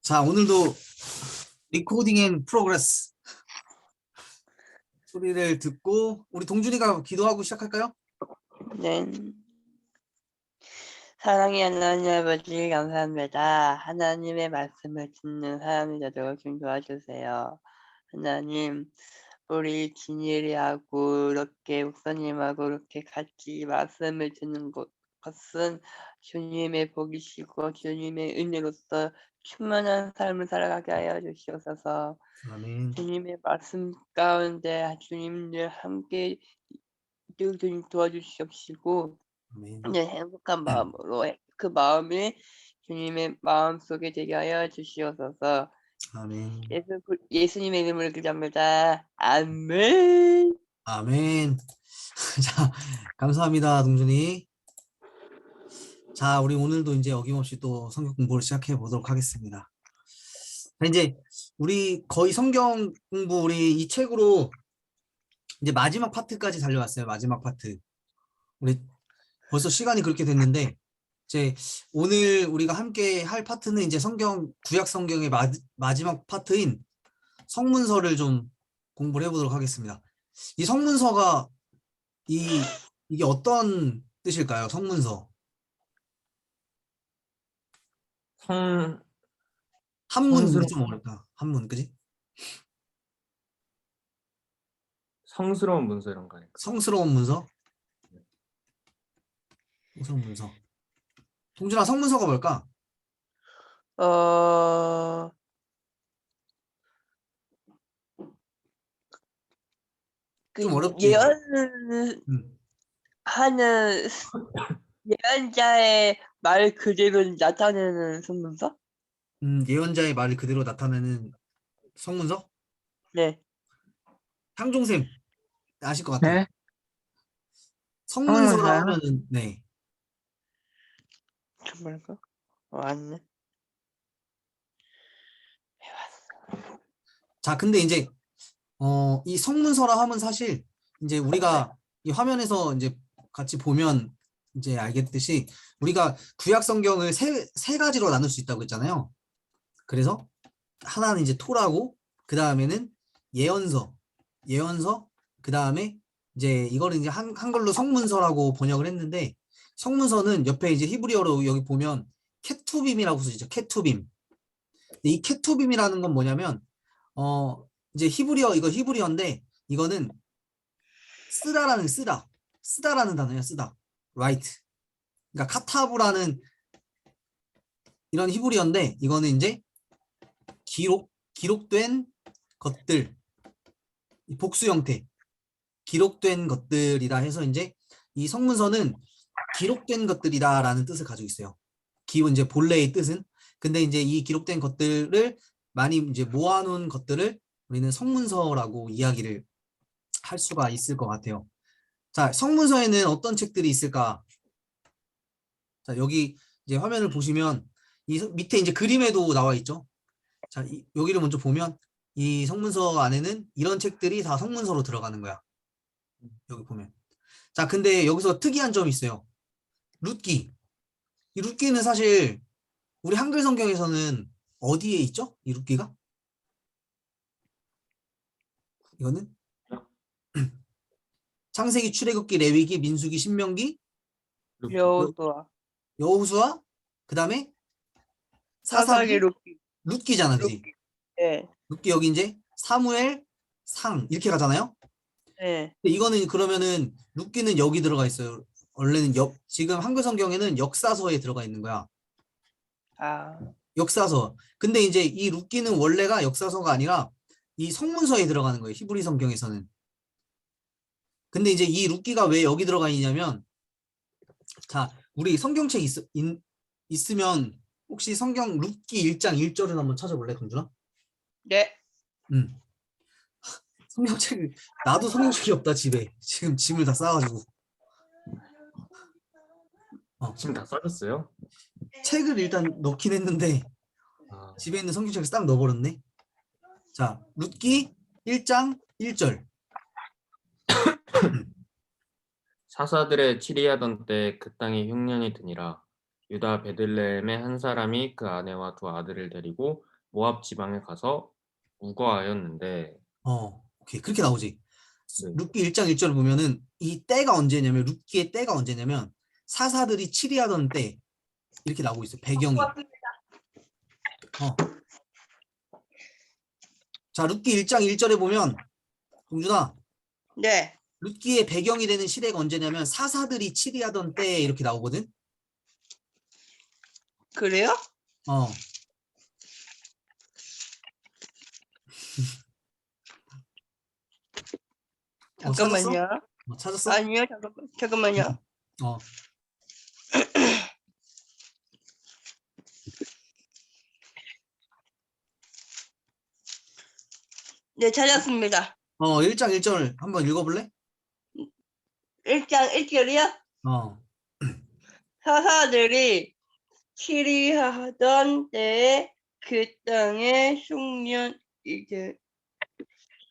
자, 오늘도 리코딩 앤 프로그레스 소리를 듣고 우리 동준이가 기도하고 시작할까요? 네. 사랑의 하나님 아버지 감사합니다. 하나님의 말씀을 듣는 사람이 되도록 좀 도와주세요. 하나님, 우리 진일이하고 이렇게 목사님하고 이렇게 같이 말씀을 듣는 것은 주님의 복이시고 주님의 은혜로서 충만한 삶을 살아가게 하여 주시옵소서. 아멘. 주님의 말씀 가운데 주님들 함께 주님 도와주시옵시고 아멘. 네, 행복한 마음으로 그 마음이 주님의 마음속에 되게 하여 주시옵소서. 아멘. 예수님의 이름으로 기도합니다. 아멘. 아멘. 자, 감사합니다, 동준이. 자, 우리 오늘도 이제 어김없이 또 성경 공부를 시작해 보도록 하겠습니다. 자, 이제 우리 거의 성경 공부 우리 이 책으로 이제 마지막 파트까지 달려왔어요. 마지막 파트. 우리 벌써 시간이 그렇게 됐는데 이제 오늘 우리가 함께 할 파트는 이제 구약 성경의 마지막 파트인 성문서를 좀 공부를 해보도록 하겠습니다. 이 성문서가 이게 어떤 뜻일까요? 성문서. 한문이 좀 어렵다. 한문, 그지? 성스러운 문서 이런 거 아닐까? 성스러운 문서? 성스러운 문서. 동준아, 성문서가 뭘까? 좀 어렵지? 예언하는 예언자의 말 그대로 나타내는 성문서? 예언자의 말을 그대로 나타내는 성문서? 네. 향종쌤 아실 것 같아요. 네? 성문서라 성문서요? 하면은 네. 정말까? 맞네. 자, 근데 이제 이 성문서라 하면 사실 이제 우리가 이 화면에서 이제 같이 보면 이제 알겠듯이 우리가 구약 성경을 세 가지로 나눌 수 있다고 했잖아요. 그래서 하나는 이제 토라고, 그 다음에는 예언서, 그 다음에 이제 이거를 이제 한글로 성문서라고 번역을 했는데, 성문서는 옆에 이제 히브리어로 여기 보면 케투빔이라고 쓰죠. 케투빔. 이 케투빔이라는 건 뭐냐면 이제 이거 히브리어인데 이거는 쓰다라는 단어예요. 쓰다. write. 그러니까 카타브라는 이런 히브리어인데 이거는 이제 기록된 것들, 복수 형태, 기록된 것들이라 해서 이제 이 성문서는 기록된 것들이다라는 뜻을 가지고 있어요. 기본 이제 본래의 뜻은. 근데 이제 이 기록된 것들을 많이 이제 모아놓은 것들을 우리는 성문서라고 이야기를 할 수가 있을 것 같아요. 자, 성문서에는 어떤 책들이 있을까? 자, 여기 이제 화면을 보시면 이 밑에 이제 그림에도 나와 있죠. 자, 여기를 먼저 보면 이 성문서 안에는 이런 책들이 다 성문서로 들어가는 거야. 여기 보면. 자, 근데 여기서 특이한 점이 있어요. 룻기. 이 룻기는 사실 우리 한글 성경에서는 어디에 있죠? 이 룻기가? 이거는 창세기, 출애굽기, 레위기, 민수기, 신명기, 여호수아. 여호수아, 그다음에 사사기 사사기, 룻기잖아, 그지? 네. 룻기 여기 이제 사무엘, 상 이렇게 가잖아요. 네. 근데 이거는 그러면은 룻기는 여기 들어가 있어요. 원래는 지금 한글 성경에는 역사서에 들어가 있는 거야. 아. 역사서. 근데 이제 이 룻기는 원래가 역사서가 아니라 이 성문서에 들어가는 거예요. 히브리 성경에서는. 근데 이제 이 룻기가 왜 여기 들어가 있냐면, 자, 우리 성경책 있으면 혹시 성경 룻기 1장 1절을 한번 찾아볼래, 동준아? 네. 성경책, 나도 성경책이 없다, 집에. 지금 짐을 다 싸가지고. 지금 다 써졌어요? 책을 일단 넣긴 했는데, 집에 있는 성경책을 싹 넣어버렸네. 자, 룻기 1장 1절. 사사들의 치리하던 때 그 땅에 흉년이 드니라. 유다 베들레헴의 한 사람이 그 아내와 두 아들을 데리고 모압 지방에 가서 우거하였는데 오케이. 그렇게 나오지. 네. 룻기 1장 1절을 보면은 이 때가 언제냐면 룻기의 때가 언제냐면 사사들이 치리하던 때 이렇게 나오고 있어요. 배경이. 자, 룻기 1장 1절에 보면 동준아, 네. 룻기의 배경이 되는 시대가 언제냐면 사사들이 치리하던 때 이렇게 나오거든. 그래요? 어. 찾았어? 잠깐만요. 찾았어? 아니요, 잠깐만요. 어. 네, 찾았습니다. 1장 1절 한번 읽어볼래? 1장 1절이요? 어. 사사들이 치리하던 때에 그 땅에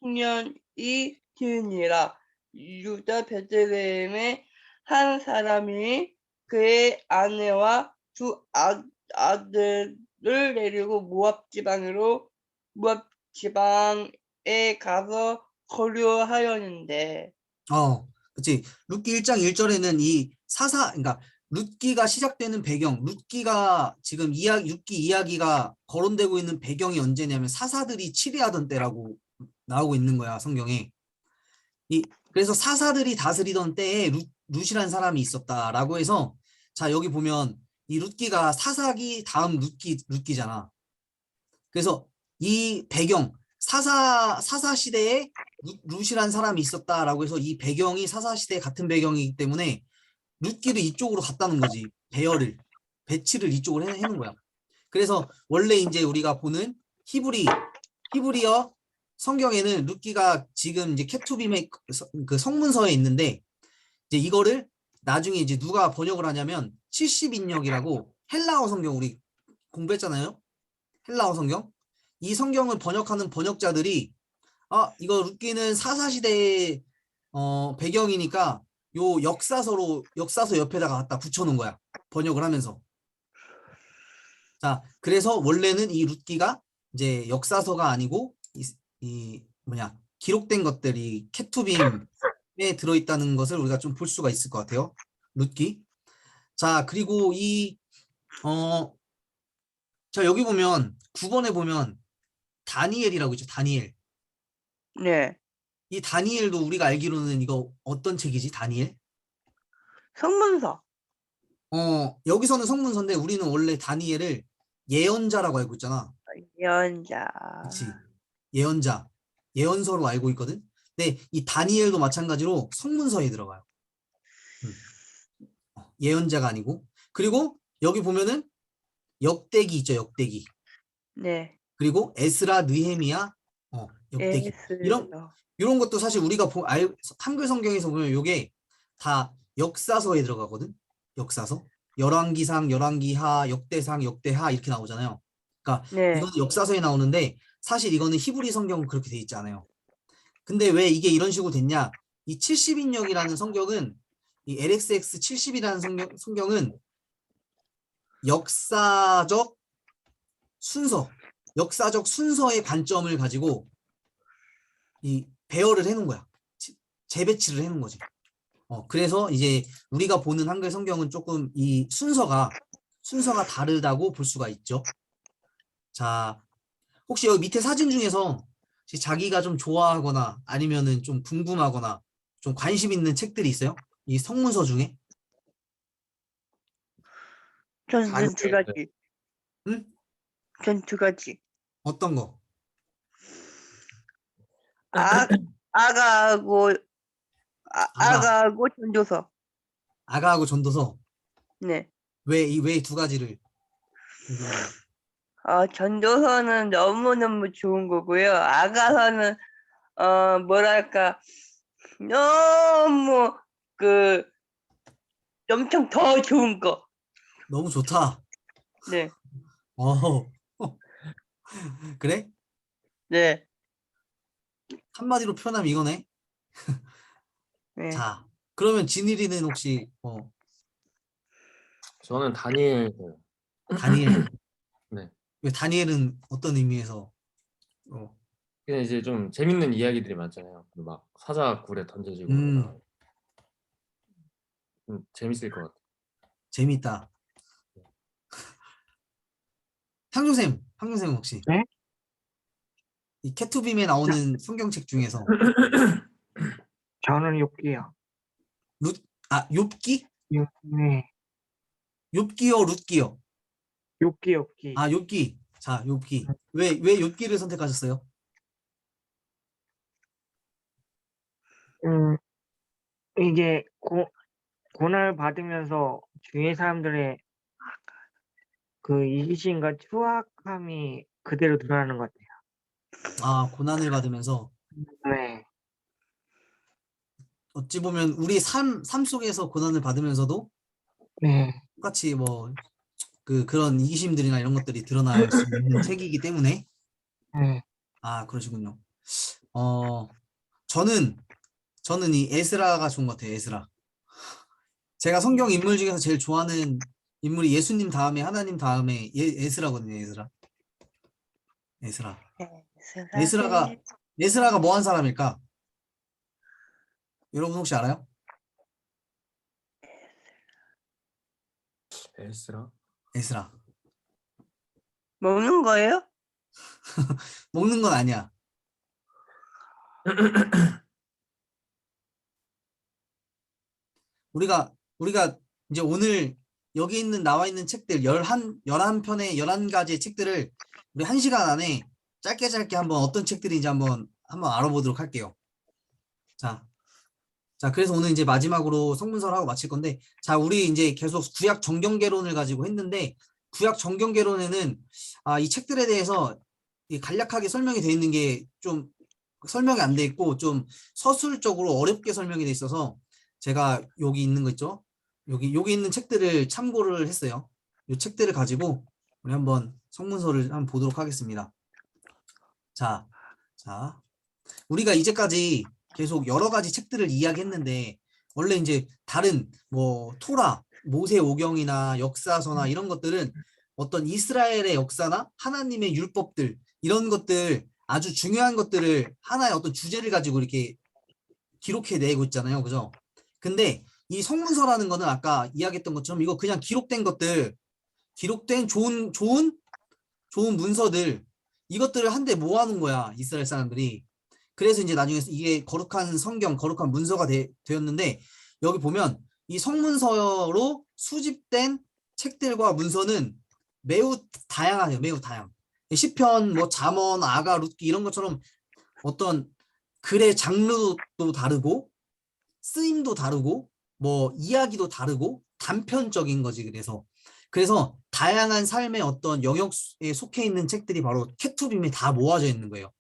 흉년이 드니라. 유다 베들레헴의 한 사람이 그의 아내와 두 아들을 데리고 모압 지방에 가서 거류하였는데. 그치. 룻기 1장 1절에는 이 그러니까 룻기가 시작되는 배경, 룻기가 지금 룻기 이야기가 거론되고 있는 배경이 언제냐면 사사들이 치리하던 때라고 나오고 있는 거야, 성경에. 그래서 사사들이 다스리던 때에 룻이라는 사람이 있었다라고 해서, 자, 여기 보면 이 룻기가 사사기 다음 룻기잖아. 그래서 이 배경, 사사 시대에 룻이라는 사람이 있었다라고 해서 이 배경이 사사 시대 같은 배경이기 때문에 룻기를 이쪽으로 갖다는 거지. 배치를 이쪽으로 해놓은 거야. 그래서 원래 이제 우리가 보는 히브리어 성경에는 룻기가 지금 이제 케투빔의 그 성문서에 있는데, 이제 이거를 나중에 이제 누가 번역을 하냐면 70인역이라고 헬라어 성경 우리 공부했잖아요. 헬라어 성경. 이 성경을 번역하는 번역자들이 이거 룻기는 사사시대의 배경이니까 요 역사서 옆에다가 갖다 붙여놓은 거야. 번역을 하면서. 자, 그래서 원래는 이 룻기가 이제 역사서가 아니고 기록된 것들이 케투빔에 들어있다는 것을 우리가 좀 볼 수가 있을 것 같아요. 룻기. 자, 그리고 자, 여기 보면 9번에 보면 다니엘이라고 있죠. 다니엘. 네. 이 다니엘도 우리가 알기로는 이거 어떤 책이지? 다니엘? 성문서. 여기서는 성문서인데 우리는 원래 다니엘을 예언자라고 알고 있잖아. 예언자. 그치? 예언자. 예언서로 알고 있거든. 근데 이 다니엘도 마찬가지로 성문서에 들어가요. 예언자가 아니고. 그리고 여기 보면은 역대기 있죠. 역대기. 네. 그리고 에스라, 느헤미야, 역대기. 이런 것도 사실 우리가 한글 성경에서 보면 이게 다 역사서에 들어가거든. 역사서. 열왕기상, 열왕기하, 역대상, 역대하 이렇게 나오잖아요. 그러니까 네. 이거는 역사서에 나오는데 사실 이거는 히브리 성경은 그렇게 돼 있지 않아요. 근데 왜 이게 이런 식으로 됐냐? 이 70인역이라는 성경은 이 LXX 70이라는 성경은 역사적 순서의 관점을 가지고 이 배열을 해놓은 거야. 재배치를 해놓은 거지. 그래서 이제 우리가 보는 한글 성경은 조금 이 순서가 다르다고 볼 수가 있죠. 자, 혹시 여기 밑에 사진 중에서 혹시 자기가 좀 좋아하거나 아니면은 좀 궁금하거나 좀 관심 있는 책들이 있어요? 이 성문서 중에? 전 두 가지. 응? 전 두 가지. 어떤 거? 아가하고 아가하고 전도서. 아가하고 전도서. 네. 왜 두 가지를 궁금해요? 전도서는 너무너무 좋은 거고요. 아가서는 뭐랄까 너무 엄청 더 좋은 거. 너무 좋다. 네. 그래? 네. 한마디로 표현하면 이거네. 네. 자, 그러면 진일이는 혹시 저는 다니엘. 다니엘. 네. 왜 다니엘은 어떤 의미에서 그냥 이제 좀 재밌는 이야기들이 많잖아요. 막 사자 굴에 던져지고 음. 그러면 재밌을 것 같아요. 재밌다. 황교쌤 혹시 네? 이 케투빔에 나오는 성경책 중에서 저는 욥기요. 욥기? 네. 욥기요, 룻기요? 욥기. 욥기. 자, 욥기. 왜 욥기를 선택하셨어요? 이게 고난을 받으면서 주위의 사람들의 그 이기심과 추악함이 그대로 드러나는 것 같아요. 고난을 받으면서 네. 어찌 보면 우리 삶 속에서 고난을 받으면서도 네. 똑같이 뭐 그런 이기심들이나 이런 것들이 드러날 수 있는 책이기 때문에 네. 그러시군요. 저는 이 에스라가 좋은 것 같아요. 에스라. 제가 성경 인물 중에서 제일 좋아하는 인물이 예수님 다음에 하나님 다음에 에스라거든요. 에스라. 에스라가 뭐 한 사람일까? 여러분 혹시 알아요? 에스라? 에스라. 먹는 거예요? 먹는 건 아니야. 우리가 이제 오늘 여기 나와 있는 책들 11편의 11가지의 책들을 우리 1시간 안에 짧게 한번 어떤 책들인지 한번 알아보도록 할게요. 자, 그래서 오늘 이제 마지막으로 성문서를 하고 마칠 건데, 자, 우리 이제 계속 구약 정경개론을 가지고 했는데, 구약 정경개론에는 이 책들에 대해서 간략하게 설명이 되어 있는 게 좀 설명이 안 돼 있고 좀 서술적으로 어렵게 설명이 돼 있어서 제가 여기 있는 거 있죠? 여기 있는 책들을 참고를 했어요. 이 책들을 가지고 우리 한번 성문서를 한번 보도록 하겠습니다. 자, 우리가 이제까지 계속 여러 가지 책들을 이야기했는데 원래 이제 다른 뭐 토라, 모세오경이나 역사서나 이런 것들은 어떤 이스라엘의 역사나 하나님의 율법들 이런 것들 아주 중요한 것들을 하나의 어떤 주제를 가지고 이렇게 기록해내고 있잖아요. 그죠? 근데 이 성문서라는 거는 아까 이야기했던 것처럼 이거 그냥 기록된 것들, 기록된 좋은 문서들 이것들을 한데 모아놓은 거야. 이스라엘 사람들이. 그래서 이제 나중에 이게 거룩한 성경, 거룩한 문서가 되었는데 여기 보면 이 성문서로 수집된 책들과 문서는 매우 다양하네요. 매우 다양. 시편, 뭐 잠언, 아가, 룻기 이런 것처럼 어떤 글의 장르도 다르고 쓰임도 다르고 뭐 이야기도 다르고 단편적인 거지. 그래서 다양한 삶의 어떤 영역에 속해 있는 책들이 바로 케투빔에 다 모아져 있는 거예요.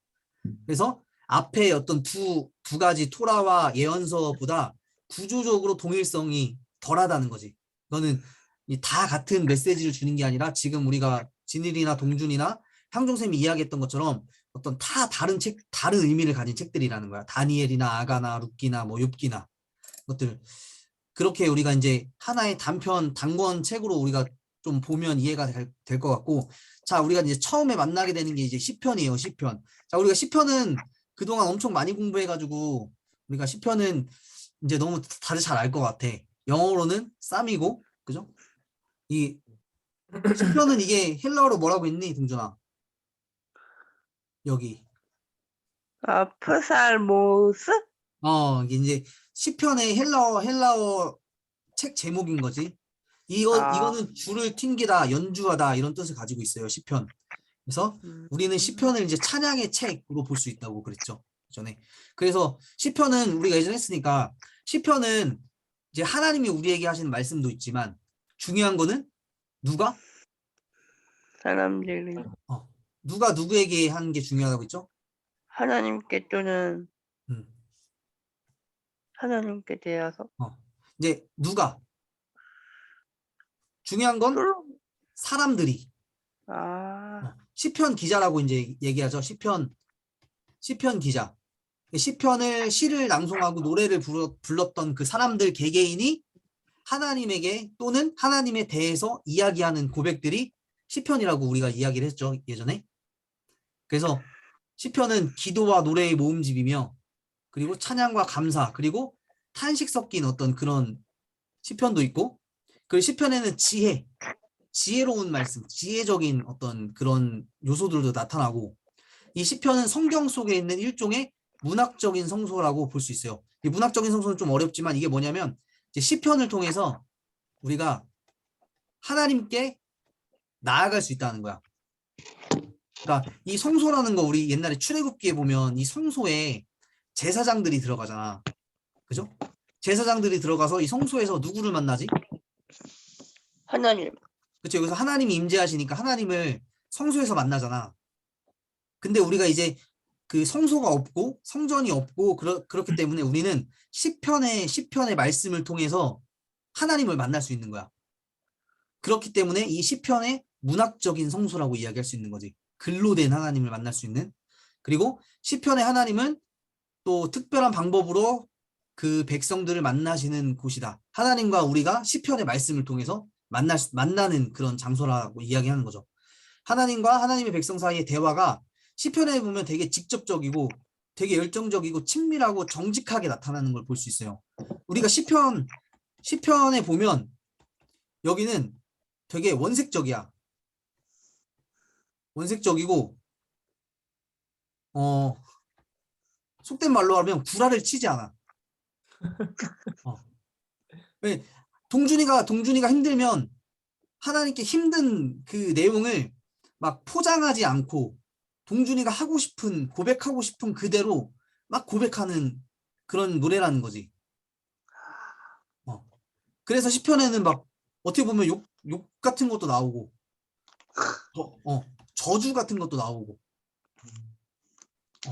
그래서 앞에 어떤 두 가지 토라와 예언서보다 구조적으로 동일성이 덜하다는 거지. 너는 다 같은 메시지를 주는 게 아니라 지금 우리가 진일이나 동준이나 향종쌤이 이야기했던 것처럼 어떤 다 다른 의미를 가진 책들이라는 거야. 다니엘이나 아가나 룻기나 뭐 욥기나 것들. 그렇게 우리가 이제 하나의 단권 책으로 우리가 좀 보면 이해가 될 것 같고, 자, 우리가 이제 처음에 만나게 되는 게 이제 시편이에요. 시편. 자, 우리가 시편은 그동안 엄청 많이 공부해가지고 우리가 시편은 이제 너무 다들 잘 알 것 같아. 영어로는 쌈이고, 그죠? 이 시편은 이게 헬라어로 뭐라고 했니, 동준아? 여기. 프살모스? 이게 이제 시편의 헬라어 책 제목인 거지. 이거는 줄을 튕기다, 연주하다 이런 뜻을 가지고 있어요. 시편. 그래서 우리는 시편을 이제 찬양의 책으로 볼 수 있다고 그랬죠. 전에. 그래서 시편은 우리가 예전에 했으니까 시편은 이제 하나님이 우리에게 하시는 말씀도 있지만 중요한 거는 누가? 사람들이 누가 누구에게 하는 게 중요하다고 했죠? 하나님께 또는 음. 하나님께 대해서 이제 누가? 중요한 건 사람들이. 시편 기자라고 이제 얘기하죠. 시편 기자. 시를 낭송하고 노래를 불렀던 그 사람들 개개인이 하나님에게 또는 하나님에 대해서 이야기하는 고백들이 시편이라고 우리가 이야기를 했죠, 예전에. 그래서 시편은 기도와 노래의 모음집이며 그리고 찬양과 감사 그리고 탄식 섞인 어떤 그런 시편도 있고, 그리고 시편에는 지혜로운 말씀, 지혜적인 어떤 그런 요소들도 나타나고, 이 시편은 성경 속에 있는 일종의 문학적인 성소라고 볼 수 있어요. 이 문학적인 성소는 좀 어렵지만 이게 뭐냐면 이제 시편을 통해서 우리가 하나님께 나아갈 수 있다는 거야. 그러니까 이 성소라는 거 우리 옛날에 출애굽기에 보면 이 성소에 제사장들이 들어가잖아. 그죠? 제사장들이 들어가서 이 성소에서 누구를 만나지? 하나님. 그렇죠. 여기서 하나님이 임재하시니까 하나님을 성소에서 만나잖아. 근데 우리가 이제 그 성소가 없고 성전이 없고 그렇기 때문에 우리는 시편의 말씀을 통해서 하나님을 만날 수 있는 거야. 그렇기 때문에 이 시편의 문학적인 성소라고 이야기할 수 있는 거지. 글로 된 하나님을 만날 수 있는. 그리고 시편의 하나님은 또 특별한 방법으로 그 백성들을 만나시는 곳이다. 하나님과 우리가 시편의 말씀을 통해서 만나는 그런 장소라고 이야기하는 거죠. 하나님과 하나님의 백성 사이의 대화가 시편에 보면 되게 직접적이고 되게 열정적이고 친밀하고 정직하게 나타나는 걸 볼 수 있어요. 우리가 시편에 보면 여기는 되게 원색적이야. 원색적이고 속된 말로 하면 구라를 치지 않아. 왜 동준이가 힘들면 하나님께 힘든 그 내용을 막 포장하지 않고 동준이가 고백하고 싶은 그대로 막 고백하는 그런 노래라는 거지. 그래서 시편에는 막 어떻게 보면 욕 같은 것도 나오고, 저주 같은 것도 나오고,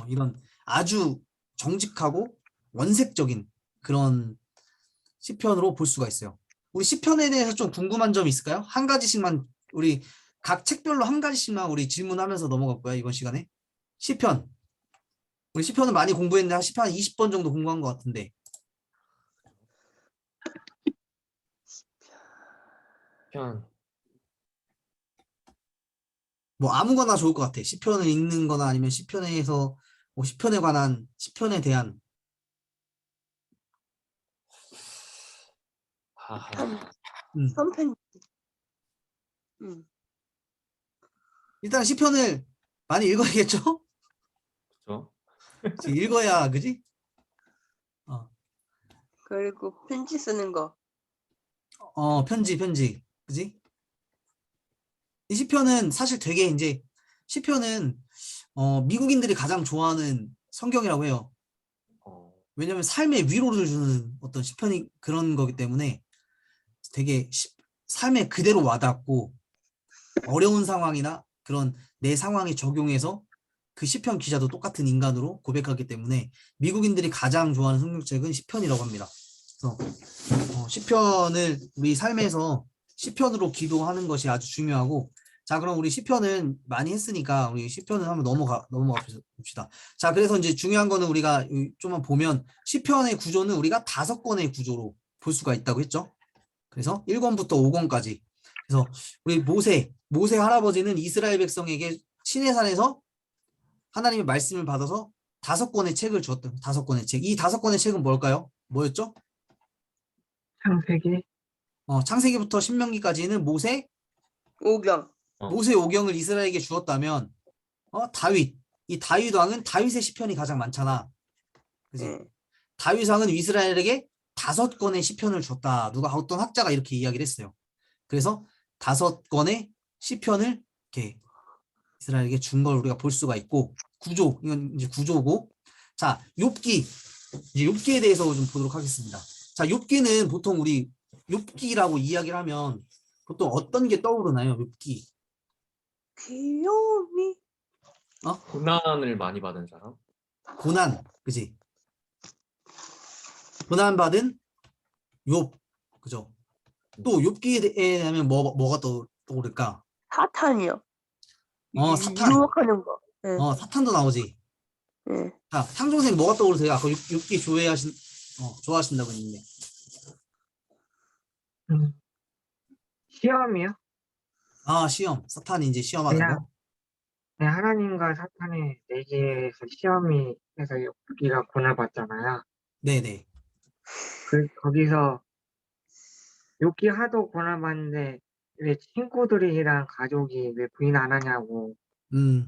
이런 아주 정직하고 원색적인 그런 시편으로 볼 수가 있어요. 우리 시편에 대해서 좀 궁금한 점이 있을까요? 한 가지씩만 우리 각 책별로 한 가지씩만 우리 질문하면서 넘어갈 거야, 이번 시간에. 시편. 우리 시편은 많이 공부했는데 한 시편 한 20번 정도 공부한 것 같은데. 시편. 뭐 아무거나 좋을 것 같아. 시편을 읽는 거나 아니면 시편에서 뭐 시편에 대한. 하하. 선편. 일단 시편을 많이 읽어야겠죠? 그렇죠. 읽어야, 그지? 그리고 편지 쓰는 거. 편지, 그지? 이 시편은 사실 되게 이제 시편은 미국인들이 가장 좋아하는 성경이라고 해요. 왜냐면 삶의 위로를 주는 어떤 시편이 그런 거기 때문에 되게 삶에 그대로 와닿고 어려운 상황이나 그런 내 상황에 적용해서 그 시편 기자도 똑같은 인간으로 고백하기 때문에 미국인들이 가장 좋아하는 성경책은 시편이라고 합니다. 그래서 시편을 우리 삶에서 시편으로 기도하는 것이 아주 중요하고, 자, 그럼 우리 시편은 많이 했으니까 우리 시편을 한번 넘어가 봅시다. 자, 그래서 이제 중요한 거는 우리가 좀만 보면 시편의 구조는 우리가 5권의 구조로 볼 수가 있다고 했죠. 그래서 1권부터 5권까지. 그래서 우리 모세 할아버지는 이스라엘 백성에게 시내산에서 하나님의 말씀을 받아서 5권의 책을 주었던 5권의 책. 이 5권의 책은 뭘까요? 뭐였죠? 창세기. 창세기부터 신명기까지는 모세 오경. 오경을 이스라엘에게 주었다면 이 다윗 왕은 다윗의 시편이 가장 많잖아. 그지? 다윗 왕은 이스라엘에게 5권의 시편을 줬다. 어떤 학자가 이렇게 이야기를 했어요. 그래서 5권의 시편을 이렇게 이스라엘에게 준 걸 우리가 볼 수가 있고, 이건 이제 구조고. 자, 욥기에 대해서 좀 보도록 하겠습니다. 자, 욥기는 보통 우리 욥기라고 이야기를 하면 보통 어떤 게 떠오르나요? 욥기. 귀요미. 고난을 많이 받은 사람? 고난, 그지? 고난 받은 욥, 그죠? 또 욥기에 하면 뭐가 떠오를까? 사탄이요. 사탄. 유혹하는 거. 사탄도 나오지. 자, 상종생 뭐가 떠오르세요? 아까 욥기 좋아하신다고 했는데. 시험이요? 아, 시험. 사탄이 이제 시험하는 그냥 거? 네, 하나님과 사탄의 내기에서 시험이 해서 욥기가 고난을 받잖아요. 네네. 거기서 욥기 하도 고난 받는데 왜 친구들이랑 가족이 왜 부인 안 하냐고 음,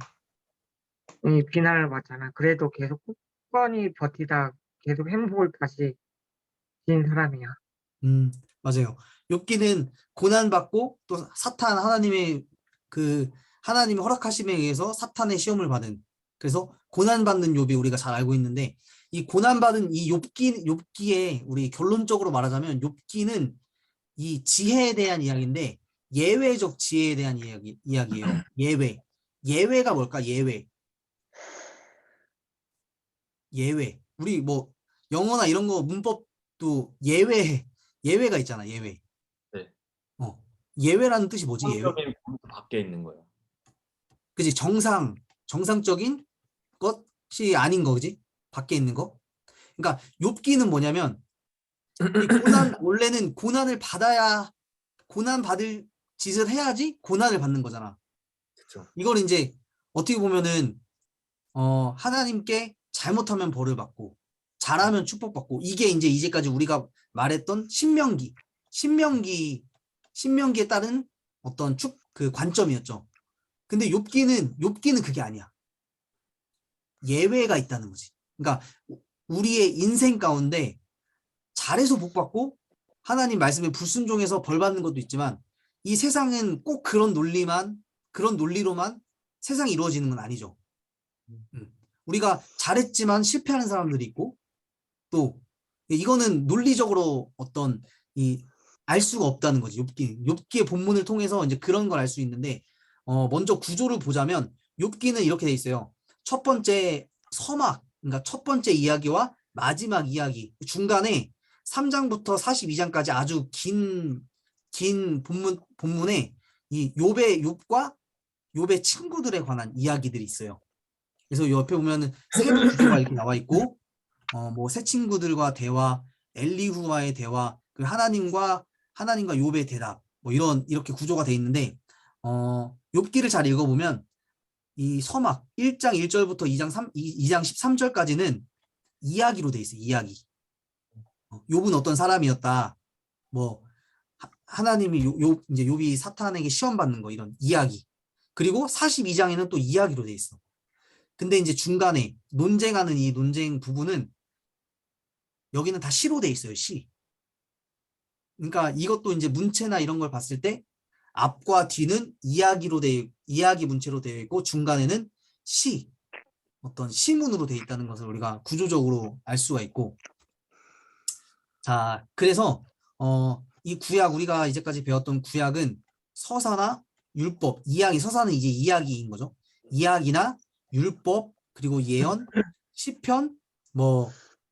이 비난을 받잖아. 그래도 계속 굳건히 버티다 계속 행복을 다시 진 사람이야. 음, 맞아요. 욥기는 고난받고 또 사탄 하나님의 그 하나님의 허락하심에 의해서 사탄의 시험을 받은 그래서 고난받는 욥이 우리가 잘 알고 있는데 이 고난받은 이 욥기에 우리 결론적으로 말하자면 욥기는 이 지혜에 대한 이야기인데 예외적 지혜에 대한 이야기예요. 예외가 뭘까? 예외. 우리 뭐 영어나 이런 거 문법도 예외가 있잖아. 예외. 네. 예외라는 뜻이 뭐지? 예외? 성적인 범주 밖에 있는 거예요. 그지? 정상적인 것이 아닌 거, 그지? 밖에 있는 거. 그러니까 욥기는 뭐냐면 이 원래는 고난 받을 짓을 해야지 고난을 받는 거잖아. 그렇죠. 이걸 이제 어떻게 보면은 하나님께 잘못하면 벌을 받고 잘하면 축복받고 이게 이제 이제까지 우리가 말했던 신명기에 따른 어떤 그 관점이었죠. 근데 욥기는 그게 아니야. 예외가 있다는 거지. 그러니까 우리의 인생 가운데 잘해서 복 받고 하나님 말씀에 불순종해서 벌 받는 것도 있지만 이 세상은 꼭 그런 논리로만 세상이 이루어지는 건 아니죠. 우리가 잘했지만 실패하는 사람들이 있고 또 이거는 논리적으로 어떤 이 알 수가 없다는 거지. 욥기의 본문을 통해서 이제 그런 걸 알 수 있는데 먼저 구조를 보자면 욥기는 이렇게 돼 있어요. 첫 번째 서막, 그러니까 첫 번째 이야기와 마지막 이야기 중간에 3장부터 42장까지 아주 긴 본문에 이 욥과 욥의 친구들에 관한 이야기들이 있어요. 그래서 옆에 보면은 세부 구조가 이렇게 나와 있고 뭐 새 친구들과 대화, 엘리후와의 대화, 그 하나님과 욥의 대답, 뭐 이렇게 구조가 돼 있는데 욥기를 잘 읽어보면 이 서막 1장 1절부터 2장 13절까지는 이야기로 돼 있어요. 이야기. 욥은 어떤 사람이었다. 뭐 하나님이 이제 욥이 사탄에게 시험 받는 거 이런 이야기. 그리고 42장에는 또 이야기로 돼 있어. 근데 이제 중간에 논쟁하는 이 논쟁 부분은 여기는 다 시로 돼 있어요. 시. 그러니까 이것도 이제 문체나 이런 걸 봤을 때 앞과 뒤는 이야기 문체로 되어 있고 중간에는 어떤 시문으로 되어 있다는 것을 우리가 구조적으로 알 수가 있고 자, 그래서 이 구약 우리가 이제까지 배웠던 구약은 서사나 율법, 서사는 이제 이야기인 거죠. 이야기나 율법 그리고 예언, 시편, 뭐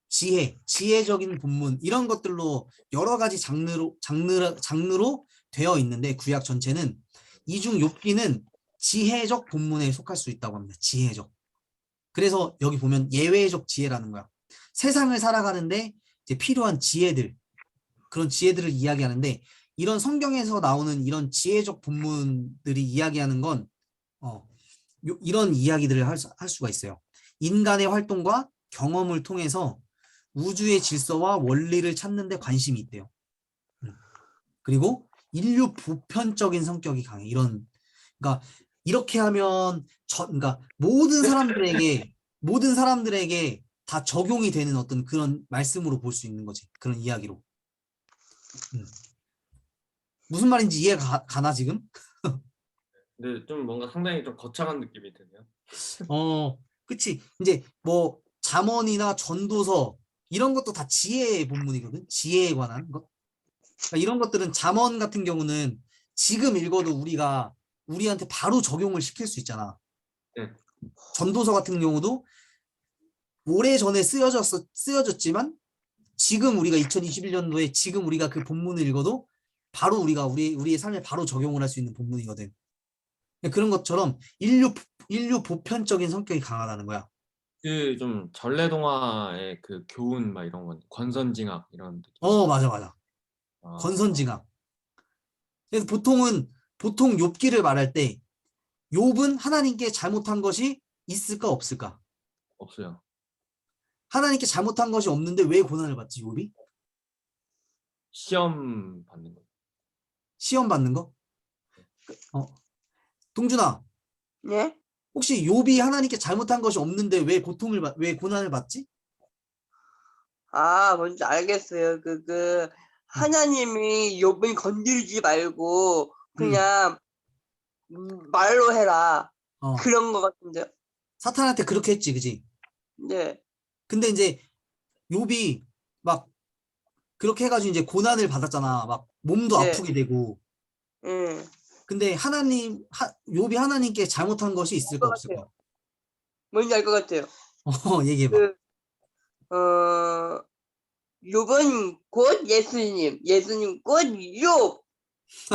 지혜적인 본문 이런 것들로 여러 가지 장르로 되어 있는데 구약 전체는 이 중 욥기는 지혜적 본문에 속할 수 있다고 합니다. 지혜적. 그래서 여기 보면 예외적 지혜라는 거야. 세상을 살아가는데 이제 필요한 그런 지혜들을 이야기하는데 이런 성경에서 나오는 이런 지혜적 본문들이 이야기하는 건 이런 이야기들을 할 수가 있어요. 인간의 활동과 경험을 통해서 우주의 질서와 원리를 찾는 데 관심이 있대요. 그리고 인류 보편적인 성격이 강해. 그러니까 이렇게 하면 그러니까 모든 사람들에게 다 적용이 되는 어떤 그런 말씀으로 볼 수 있는 거지. 그런 이야기로. 무슨 말인지 이해가 가나 지금? 근데 좀 뭔가 상당히 좀 거창한 느낌이 드네요. 그치. 이제 뭐 잠언이나 전도서 이런 것도 다 지혜의 본문이거든. 지혜에 관한 것. 그러니까 이런 것들은 잠언 같은 경우는 지금 읽어도 우리한테 바로 적용을 시킬 수 있잖아. 네. 전도서 같은 경우도 오래전에 쓰여졌지만 지금 우리가 2021년도에 지금 우리가 그 본문을 읽어도 바로 우리가 우리의 삶에 바로 적용을 할 수 있는 본문이거든. 그런 것처럼 인류 보편적인 성격이 강하다는 거야. 그 좀 전래동화의 그 교훈 막 이런 건 권선징악 이런 느낌. 맞아. 아, 권선징악. 그래서 보통은 보통 욥기를 말할 때 욥은 하나님께 잘못한 것이 있을까 없을까? 없어요. 하나님께 잘못한 것이 없는데 왜 고난을 받지, 욥이? 시험 받는 거. 시험 받는 거? 동준아, 네? 혹시 욥이 하나님께 잘못한 것이 없는데 왜 고난을 받지? 아, 뭔지 알겠어요. 하나님이 욥을 건드리지 말고 그냥 말로 해라. 어, 그런 거 같은데요. 사탄한테 그렇게 했지, 그지? 네. 근데 이제 욥이 막 그렇게 해가지고 이제 고난을 받았잖아. 막 몸도 네. 아프게 되고. 음. 근데 욥이 하나님께 잘못한 것이 있을까 것 없을까? 같아요. 뭔지 알 것 같아요. 얘기해봐. 욥은 곧 예수님, 예수님 곧 욥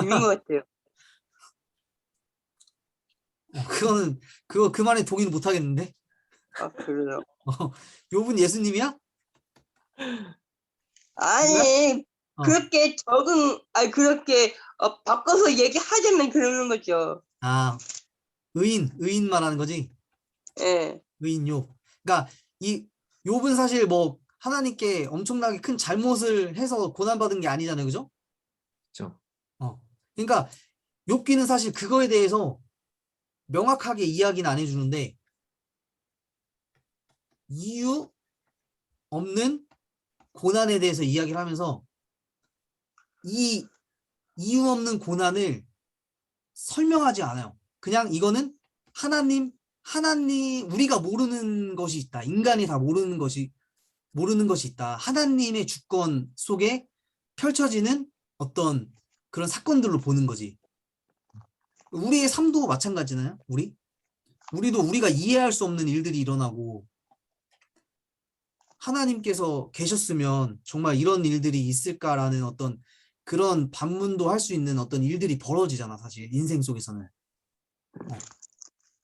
있는 것 같아요. 그 말에 동의는 못 하겠는데? 아, 그래요. 욥은 예수님이야? 아니, 어. 그렇게 바꿔서 얘기하자면 그러는 거죠. 아, 의인 말하는 거지? 예. 의인 욥. 그러니까 이 욥은 사실 뭐 하나님께 엄청나게 큰 잘못을 해서 고난받은 게 아니잖아요. 그죠? 그렇죠. 그러니까 욥기는 사실 그거에 대해서 명확하게 이야기는 안 해주는데 이유 없는 고난에 대해서 이야기를 하면서 이 이유 없는 고난을 설명하지 않아요. 그냥 이거는 하나님 우리가 모르는 것이 있다. 인간이 다 모르는 것이 있다. 하나님의 주권 속에 펼쳐지는 어떤 그런 사건들로 보는 거지. 우리의 삶도 마찬가지잖아요. 우리도 우리가 이해할 수 없는 일들이 일어나고 하나님께서 계셨으면 정말 이런 일들이 있을까라는 어떤 그런 반문도 할 수 있는 어떤 일들이 벌어지잖아, 사실 인생 속에서는.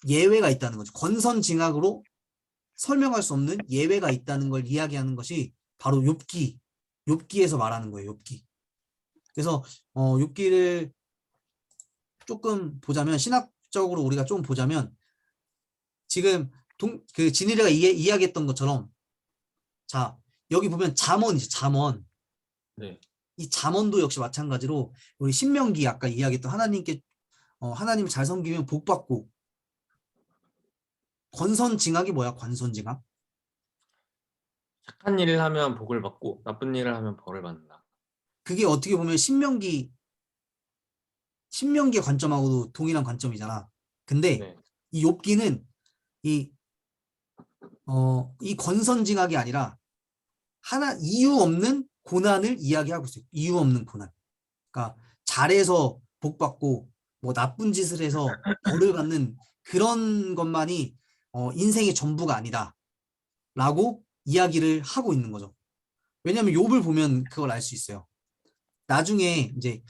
예외가 있다는 거죠. 권선징악으로 설명할 수 없는 예외가 있다는 걸 이야기하는 것이 바로 욥기에서 말하는 거예요. 욥기. 그래서 욥기를 조금 보자면, 신학적으로 우리가 좀 보자면, 지금 진일이가 이야기했던 것처럼, 자, 여기 보면 잠언이죠. 잠언. 네. 이 잠언도 역시 마찬가지로 우리 신명기 아까 이야기했던 하나님 잘 섬기면 복 받고, 권선징악이 뭐야? 권선징악? 착한 일을 하면 복을 받고 나쁜 일을 하면 벌을 받는다. 그게 어떻게 보면 신명기의 관점하고도 동일한 관점이잖아. 근데 네. 이 욥기는 이 권선징악이 아니라 이유 없는 고난을 이야기하고 있어요. 이유 없는 고난. 그러니까 잘해서 복 받고 뭐 나쁜 짓을 해서 벌을 받는 그런 것만이 인생의 전부가 아니다라고 이야기를 하고 있는 거죠. 왜냐하면 욥을 보면 그걸 알 수 있어요. 나중에 이제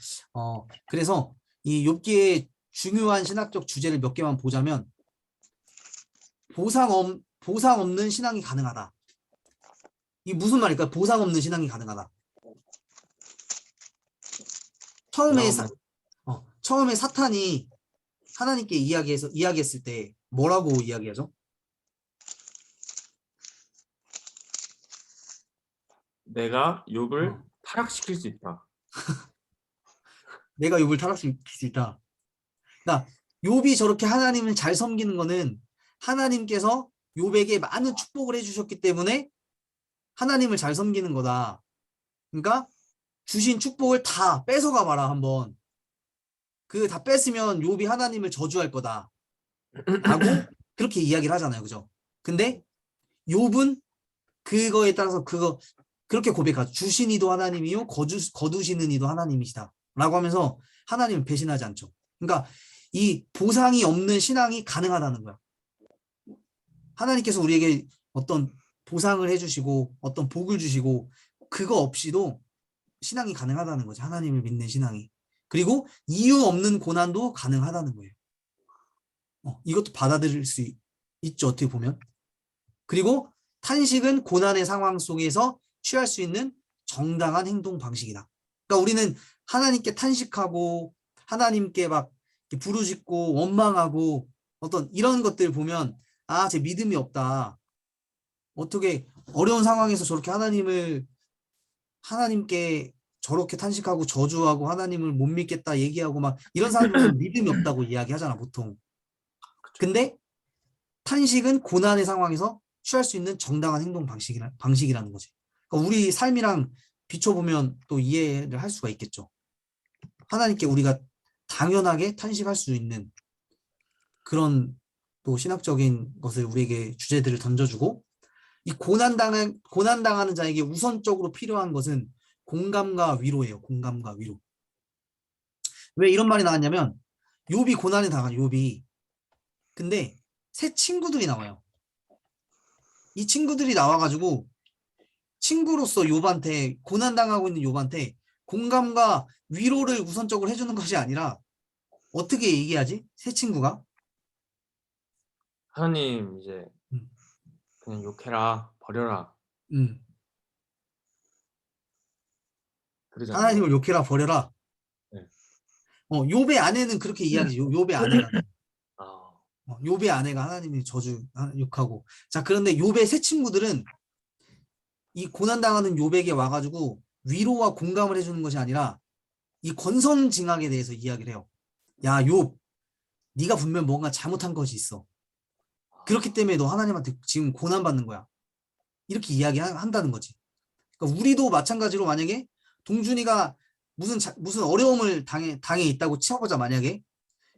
그래서 이 욥기의 중요한 신학적 주제를 몇 개만 보자면 보상 없는 신앙이 가능하다. 이 무슨 말일까? 보상 없는 신앙이 가능하다. 처음에 사탄이 하나님께 이야기했을 때 뭐라고 이야기하죠? 내가 욥을 타락시킬 수 있다. 내가 욥을 타락시킬 수 있다. 그러니까 욥이 저렇게 하나님을 잘 섬기는 거는 하나님께서 욥에게 많은 축복을 해주셨기 때문에 하나님을 잘 섬기는 거다. 그러니까 주신 축복을 다 뺏어가 봐라 한번. 그 다 뺏으면 욥이 하나님을 저주할 거다. 라고 그렇게 이야기를 하잖아요. 그죠? 근데 욥은 그거에 따라서 그렇게 고백하죠. 주신 이도 하나님이요 거두시는 이도 하나님이시다. 라고 하면서 하나님을 배신하지 않죠. 그러니까 이 보상이 없는 신앙이 가능하다는 거야. 하나님께서 우리에게 어떤 보상을 해주시고 어떤 복을 주시고 그거 없이도 신앙이 가능하다는 거죠. 하나님을 믿는 신앙이. 그리고 이유 없는 고난도 가능하다는 거예요. 이것도 받아들일 수 있죠. 어떻게 보면. 그리고 탄식은 고난의 상황 속에서 취할 수 있는 정당한 행동 방식이다. 그러니까 우리는 하나님께 탄식하고 하나님께 막 이렇게 부르짖고 원망하고 어떤 이런 것들 보면 아, 제 믿음이 없다. 어떻게 어려운 상황에서 저렇게 하나님께 저렇게 탄식하고 저주하고 하나님을 못 믿겠다 얘기하고 막 이런 사람들 보면 믿음이 없다고 이야기하잖아, 보통. 근데 탄식은 고난의 상황에서 취할 수 있는 정당한 행동 방식이라는 거지. 그러니까 우리 삶이랑 비춰보면 또 이해를 할 수가 있겠죠. 하나님께 우리가 당연하게 탄식할 수 있는 그런 또 신학적인 것을 우리에게 주제들을 던져주고, 이 고난당하는 자에게 우선적으로 필요한 것은 공감과 위로예요. 공감과 위로. 왜 이런 말이 나왔냐면 욥이 고난에 당한 욥이. 근데 새 친구들이 나와요. 이 친구들이 나와가지고 친구로서 욥한테 고난당하고 있는 욥한테 공감과 위로를 우선적으로 해주는 것이 아니라 어떻게 얘기하지? 새 친구가 하나님 이제 음. 그냥 욕해라, 버려라 음, 그러잖아요. 하나님을 욕해라 버려라. 네. 욥의 아내는 그렇게 이야기지. 욥의 아내라는. 아, 욥의 아내가 하나님이 욕하고. 자, 그런데 욥의 새 친구들은 이 고난당하는 욥에게 와가지고 위로와 공감을 해주는 것이 아니라 이 권선징악에 대해서 이야기를 해요. 야, 욥, 네가 분명 뭔가 잘못한 것이 있어. 그렇기 때문에 너 하나님한테 지금 고난받는 거야. 이렇게 이야기한다는 거지. 그러니까 우리도 마찬가지로 만약에 동준이가 무슨 어려움을 당해 있다고 치어보자, 만약에.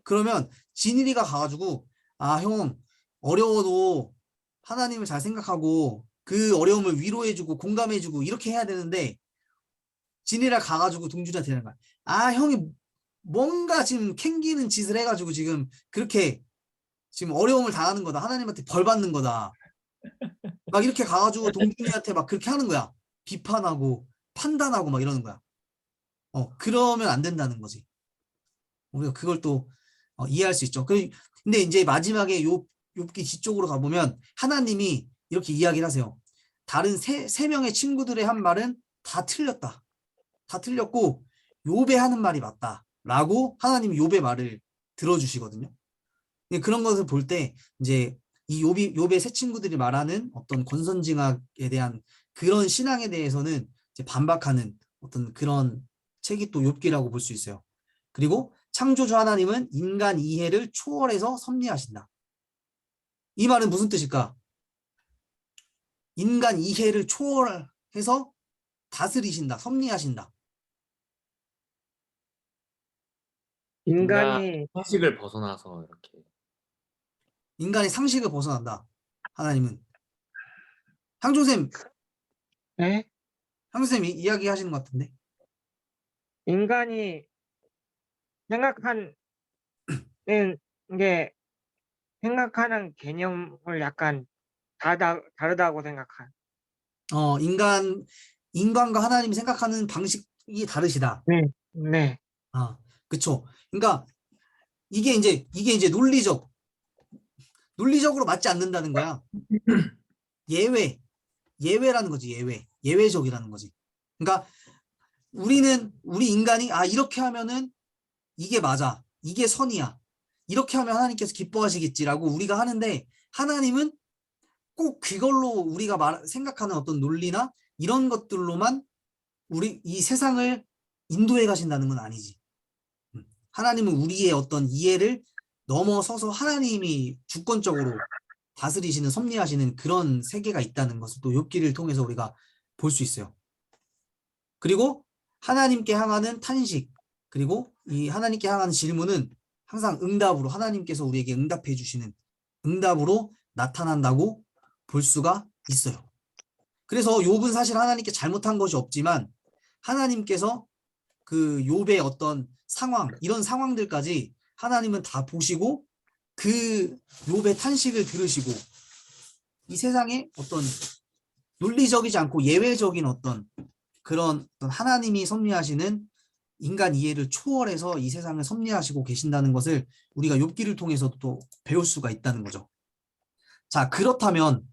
그러면 진일이가 가가지고 아, 형, 어려워도 하나님을 잘 생각하고 그 어려움을 위로해주고 공감해주고 이렇게 해야 되는데, 진이라 가가지고 동준이한테 되는 거야. 아, 형이 뭔가 지금 캥기는 짓을 해가지고 지금 그렇게 지금 어려움을 당하는 거다. 하나님한테 벌 받는 거다. 막 이렇게 가가지고 동준이한테 막 그렇게 하는 거야. 비판하고 판단하고 막 이러는 거야. 그러면 안 된다는 거지. 우리가 그걸 또 이해할 수 있죠. 근데 이제 마지막에 욥기 뒤쪽으로 가보면 하나님이 이렇게 이야기를 하세요. 다른 세 명의 친구들의 한 말은 다 틀렸다. 다 틀렸고 욥의 하는 말이 맞다라고 하나님이 욥의 말을 들어주시거든요. 그런 것을 볼 때 이제 이 욥의 새 친구들이 말하는 어떤 권선징악에 대한 그런 신앙에 대해서는 이제 반박하는 어떤 그런 책이 또 욥기라고 볼 수 있어요. 그리고 창조주 하나님은 인간 이해를 초월해서 섭리하신다. 이 말은 무슨 뜻일까? 인간 이해를 초월해서 다스리신다, 섭리하신다. 인간이 상식을 벗어나서 이렇게 인간의 상식을 벗어난다. 하나님은. 향조쌤, 예? 향조쌤 이야기 하시는 것 같은데. 인간이 생각하는 게 생각하는 개념을 약간 다르다고 생각한. 인간과 하나님이 생각하는 방식이 다르시다. 네, 네, 아, 그쵸. 그러니까 이게 이제 논리적으로 맞지 않는다는 거야. 예외라는 거지, 예외적이라는 거지. 그러니까 우리 인간이 이렇게 하면은 이게 맞아. 이게 선이야. 이렇게 하면 하나님께서 기뻐하시겠지라고 우리가 하는데, 하나님은 꼭 그걸로 우리가 생각하는 어떤 논리나 이런 것들로만 이 세상을 인도해 가신다는 건 아니지. 하나님은 우리의 어떤 이해를 넘어서서 하나님이 주권적으로 다스리시는, 섭리하시는 그런 세계가 있다는 것을 또 욥기를 통해서 우리가 볼 수 있어요. 그리고 하나님께 향하는 탄식, 그리고 이 하나님께 향하는 질문은 항상 응답으로, 하나님께서 우리에게 응답해 주시는 응답으로 나타난다고 볼 수가 있어요. 그래서 욥은 사실 하나님께 잘못한 것이 없지만 하나님께서 그 욥의 어떤 상황, 이런 상황들까지 하나님은 다 보시고 그 욥의 탄식을 들으시고 이 세상에 어떤 논리적이지 않고 예외적인 어떤 그런 어떤 하나님이 섭리하시는 인간 이해를 초월해서 이 세상을 섭리하시고 계신다는 것을 우리가 욥기를 통해서도 또 배울 수가 있다는 거죠. 자, 그렇다면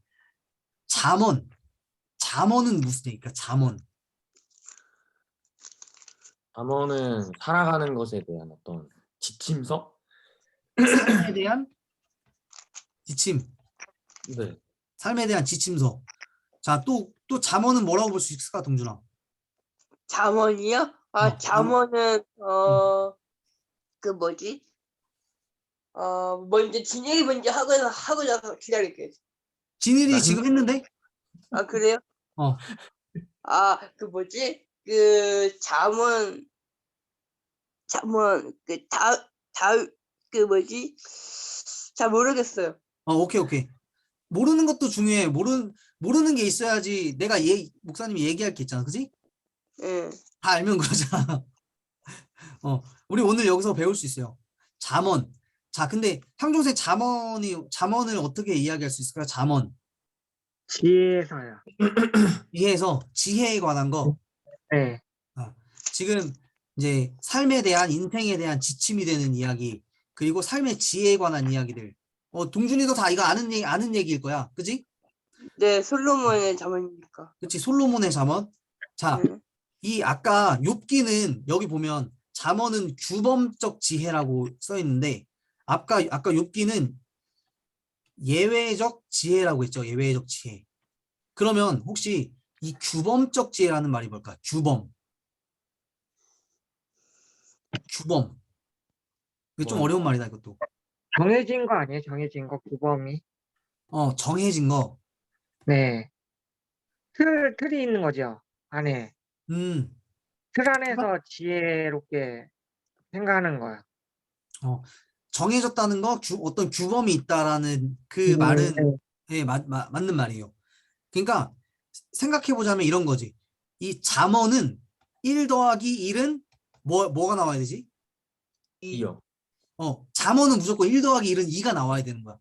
잠언은 무슨 얘기일까? 잠언은 살아가는 것에 대한 어떤 지침서? 삶에 대한 지침, 네. 삶에 대한 지침서. 자, 또 잠언은 뭐라고 볼 수 있을까, 동준아? 잠언이요? 잠언. 잠언은 그 뭐지? 먼저 진혁이 먼저 하고 나서 기다릴게요. 진일이 난- 지금 했는데? 그래요? 어, 그 뭐지? 그 잠언 그 뭐지? 잘 모르겠어요. 오케이. 모르는 것도 중요해. 모르는 게 있어야지 내가 목사님이 얘기할 게 있잖아. 그지? 예. 다 알면 그러잖아. 우리 오늘 여기서 배울 수 있어요. 잠언. 자, 근데 탕종생 잠언을 어떻게 이야기할 수 있을까요? 잠언. 지혜서요. 지혜에서 지혜에 관한 거. 네. 지금 이제 삶에 대한 인생에 대한 지침이 되는 이야기, 그리고 삶의 지혜에 관한 이야기들. 동준이도 다 이거 아는 얘기일 거야. 그지? 네, 솔로몬의 잠언이니까. 그치? 솔로몬의 잠언. 자, 예. 이 아까 욥기는 여기 보면 잠언은 규범적 지혜라고 써 있는데 아까 욥기는 예외적 지혜라고 했죠. 예외적 지혜. 그러면 혹시 이 규범적 지혜라는 말이 뭘까? 규범. 이거 좀 와. 어려운 말이다, 이것도. 정해진 거 아니에요? 정해진 거, 규범이. 정해진 거. 네. 틀이 있는 거죠. 안에. 음, 틀 안에서 지혜롭게 생각하는 거야. 정해졌다는 거, 어떤 규범이 있다라는 그 네. 말은 맞는 말이에요. 그러니까 생각해 보자면 이런 거지. 이 잠언은 1 더하기 1은 뭐가 나와야 되지? 이요. 잠언은 무조건 1 더하기 1은 2가 나와야 되는 거야.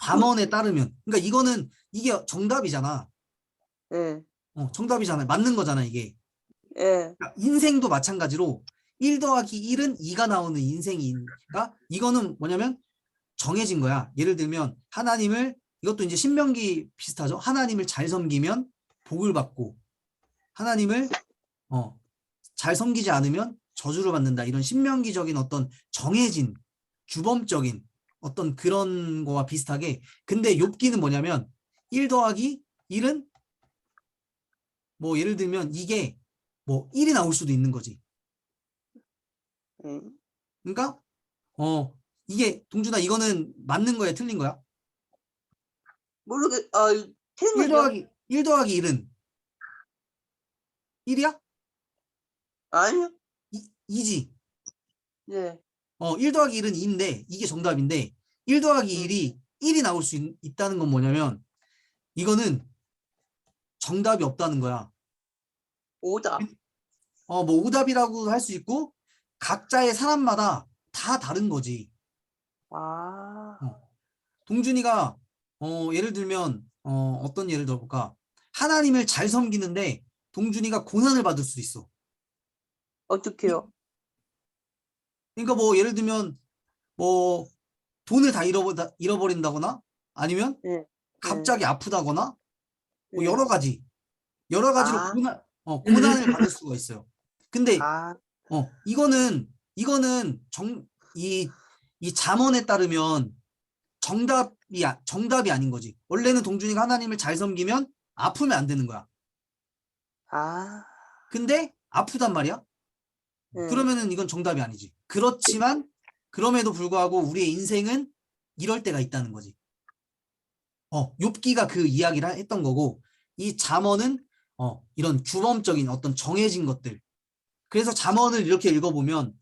잠언에 따르면. 그러니까 이게 정답이잖아. 예. 정답이잖아. 맞는 거잖아, 이게. 예. 그러니까 인생도 마찬가지로 1 더하기 1은 2가 나오는 인생이니까 이거는 뭐냐면 정해진 거야. 예를 들면 이것도 이제 신명기 비슷하죠. 하나님을 잘 섬기면 복을 받고 하나님을 잘 섬기지 않으면 저주를 받는다. 이런 신명기적인 어떤 정해진 규범적인 어떤 그런 거와 비슷하게 근데 욥기는 뭐냐면 1 더하기 1은 뭐 예를 들면 이게 뭐 1이 나올 수도 있는 거지. 예. 그러니까 이게 동준아 이거는 맞는 거야, 틀린 거야? 틀린 1 거죠? 더하기 1은 1이야? 아니요. 2지. 네. 1 더하기 1은 2인데 이게 정답인데 1 더하기 1이 나올 수 있다는 건 뭐냐면 이거는 정답이 없다는 거야. 오다. 뭐 오답이라고 할 수 있고 각자의 사람마다 다 다른 거지. 아. 동준이가 예를 들면 어떤 예를 들어볼까? 하나님을 잘 섬기는데 동준이가 고난을 받을 수도 있어. 어떡해요? 그러니까 뭐 예를 들면 뭐 돈을 다 잃어버린다거나 아니면 예. 갑자기 아프다거나 뭐 예. 여러 가지로 아. 고난을 받을 수가 있어요. 근데 아. 이거는 이 잠언에 따르면 정답이 아닌 거지. 원래는 동준이가 하나님을 잘 섬기면 아프면 안 되는 거야. 아. 근데 아프단 말이야. 예. 그러면은 이건 정답이 아니지. 그렇지만 그럼에도 불구하고 우리의 인생은 이럴 때가 있다는 거지. 욥기가 그 이야기를 했던 거고 이 잠언은 이런 규범적인 어떤 정해진 것들. 그래서 잠언을 이렇게 읽어보면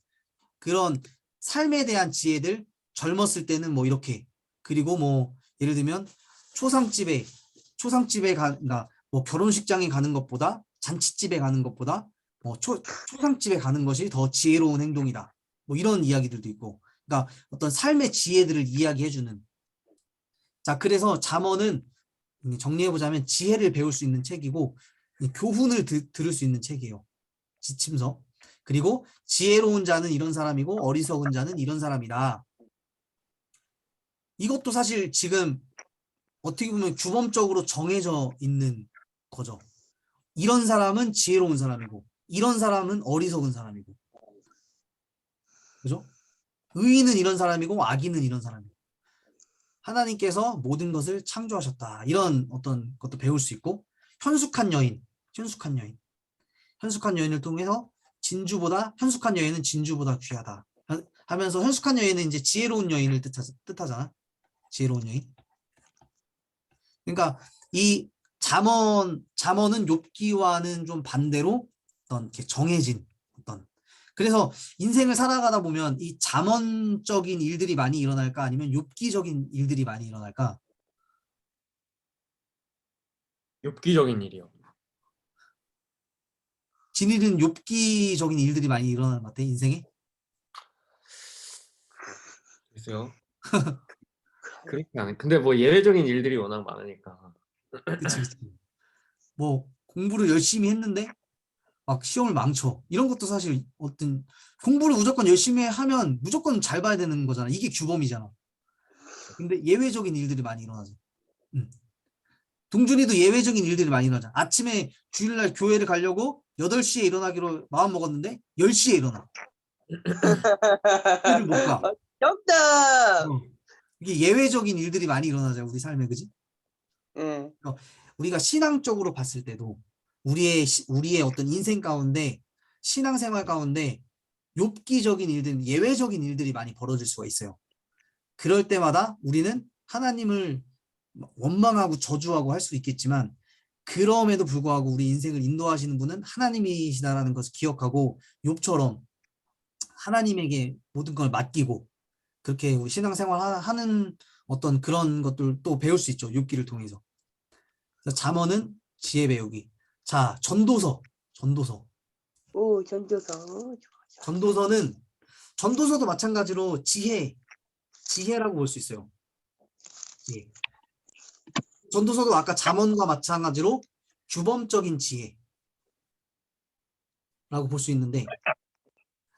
그런 삶에 대한 지혜들 젊었을 때는 뭐 이렇게 그리고 뭐 예를 들면 초상집에 그러니까 뭐 결혼식장에 가는 것보다 잔치집에 가는 것보다 초상집에 가는 것이 더 지혜로운 행동이다. 뭐 이런 이야기들도 있고 그러니까 어떤 삶의 지혜들을 이야기해주는 자 그래서 잠언은 정리해보자면 지혜를 배울 수 있는 책이고 교훈을 들을 수 있는 책이에요. 지침서. 그리고 지혜로운 자는 이런 사람이고 어리석은 자는 이런 사람이다. 이것도 사실 지금 어떻게 보면 규범적으로 정해져 있는 거죠. 이런 사람은 지혜로운 사람이고 이런 사람은 어리석은 사람이고. 그죠? 의인은 이런 사람이고 악인은 이런 사람이고 하나님께서 모든 것을 창조하셨다. 이런 어떤 것도 배울 수 있고 현숙한 여인, 현숙한 여인을 통해서 현숙한 여인은 진주보다 귀하다. 하면서 현숙한 여인은 이제 지혜로운 여인을 뜻하잖아. 지혜로운 여인. 그러니까 이 잠언은 욥기와는 좀 반대로 어떤 이렇게 정해진 어떤 그래서 인생을 살아가다 보면 이 잠언적인 일들이 많이 일어날까 아니면 욥기적인 일들이 많이 일어날까? 엽기적인 일이요. 진일은 욥기적인 일들이 많이 일어나는 것 같아 인생에. 글쎄요. 그렇게 안 해. 근데 뭐 예외적인 일들이 워낙 많으니까. 그치. 뭐 공부를 열심히 했는데 막 시험을 망쳐. 이런 것도 사실 어떤 공부를 무조건 열심히 하면 무조건 잘 봐야 되는 거잖아. 이게 규범이잖아. 근데 예외적인 일들이 많이 일어나죠. 동준이도 예외적인 일들이 많이 일어나잖아. 아침에 주일날 교회를 가려고 8시에 일어나기로 마음 먹었는데 10시에 일어나. 교회를 못 가. 정답. 어. 이게 예외적인 일들이 많이 일어나죠. 우리 삶에. 그지? 예. 우리가 신앙적으로 봤을 때도 우리의 어떤 인생 가운데 신앙생활 가운데 욥기적인 일들, 예외적인 일들이 많이 벌어질 수가 있어요. 그럴 때마다 우리는 하나님을 원망하고 저주하고 할 수 있겠지만 그럼에도 불구하고 우리 인생을 인도하시는 분은 하나님이시다라는 것을 기억하고 욥처럼 하나님에게 모든 걸 맡기고 그렇게 우리 신앙생활 하는 어떤 그런 것들 또 배울 수 있죠. 욥기를 통해서. 그래서 잠언은 지혜 배우기. 자, 전도서. 오, 전도서. 전도서도 마찬가지로 지혜라고 볼 수 있어요. 지혜. 전도서도 아까 잠언과 마찬가지로 규범적인 지혜라고 볼 수 있는데,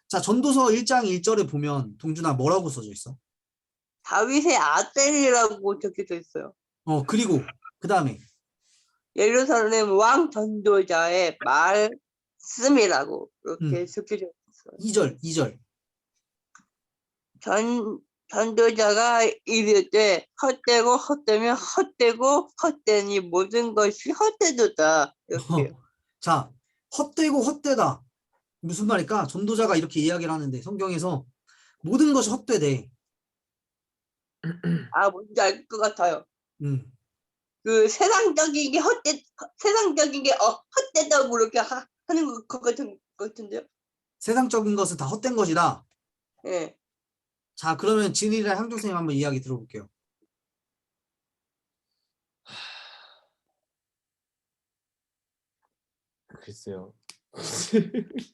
자, 전도서 1장 1절에 보면 동준아 뭐라고 써져 있어? 다윗의 아들이라고 적혀져 있어요. 그리고 그 다음에 예루살렘 왕 전도자의 말씀이라고 이렇게 적혀져 있어요. 2절. 전도자가 이르되 헛되고 헛되면 헛되고 헛되니 모든 것이 헛되도다. 이렇게. 자, 헛되고 헛되다. 무슨 말일까? 전도자가 이렇게 이야기를 하는데 성경에서 모든 것이 헛되대. 아, 뭔지 알 것 같아요. 음. 그 세상적인 게 헛되다고 이렇게 하는 것 같은데요. 세상적인 것은 다 헛된 것이다. 예. 자, 그러면 진이랑 향종 선생님 한번 이야기 들어볼게요. 글쎄요.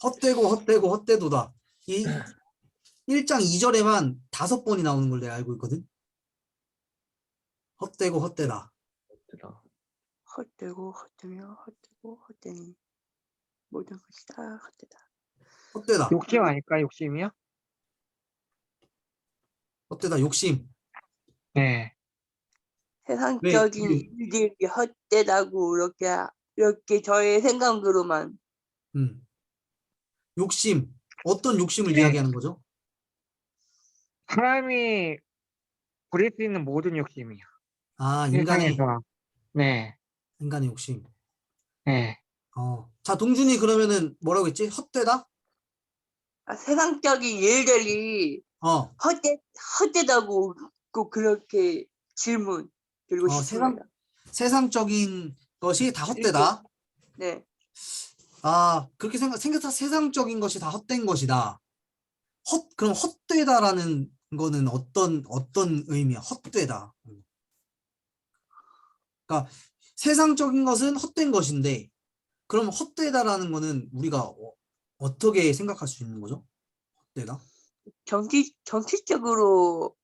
헛되고 헛되도다. 이 1장 2절에만 5번이 나오는 걸 내가 알고 있거든. 헛되고 헛되다. 헛되고 헛되며 헛되고 헛되니 모든 것이 다 헛되다. 헛되다. 욕심 아닐까? 욕심이요? 헛되다. 욕심. 네. 세상적인 일들이 헛되다고 이렇게 저의 생각으로만. 욕심. 어떤 욕심을 네. 이야기하는 거죠? 사람이 부릴 수 있는 모든 욕심이요. 아, 세상에서. 네. 인간의 욕심. 네. 자, 동준이 그러면은 뭐라고 했지? 헛되다? 세상적인 일들이 헛되다고 그렇게 질문 드리고 싶습니다. 세상적인 것이 다 헛되다. 네. 아, 그렇게 생각해서 세상적인 것이 다 헛된 것이다. 그럼 헛되다라는 거는 어떤 의미야? 헛되다. 그러니까 세상적인 것은 헛된 것인데, 그럼 헛되다라는 거는 우리가 어떻게 생각할 수 있는 거죠? 헛되다? 정치적으로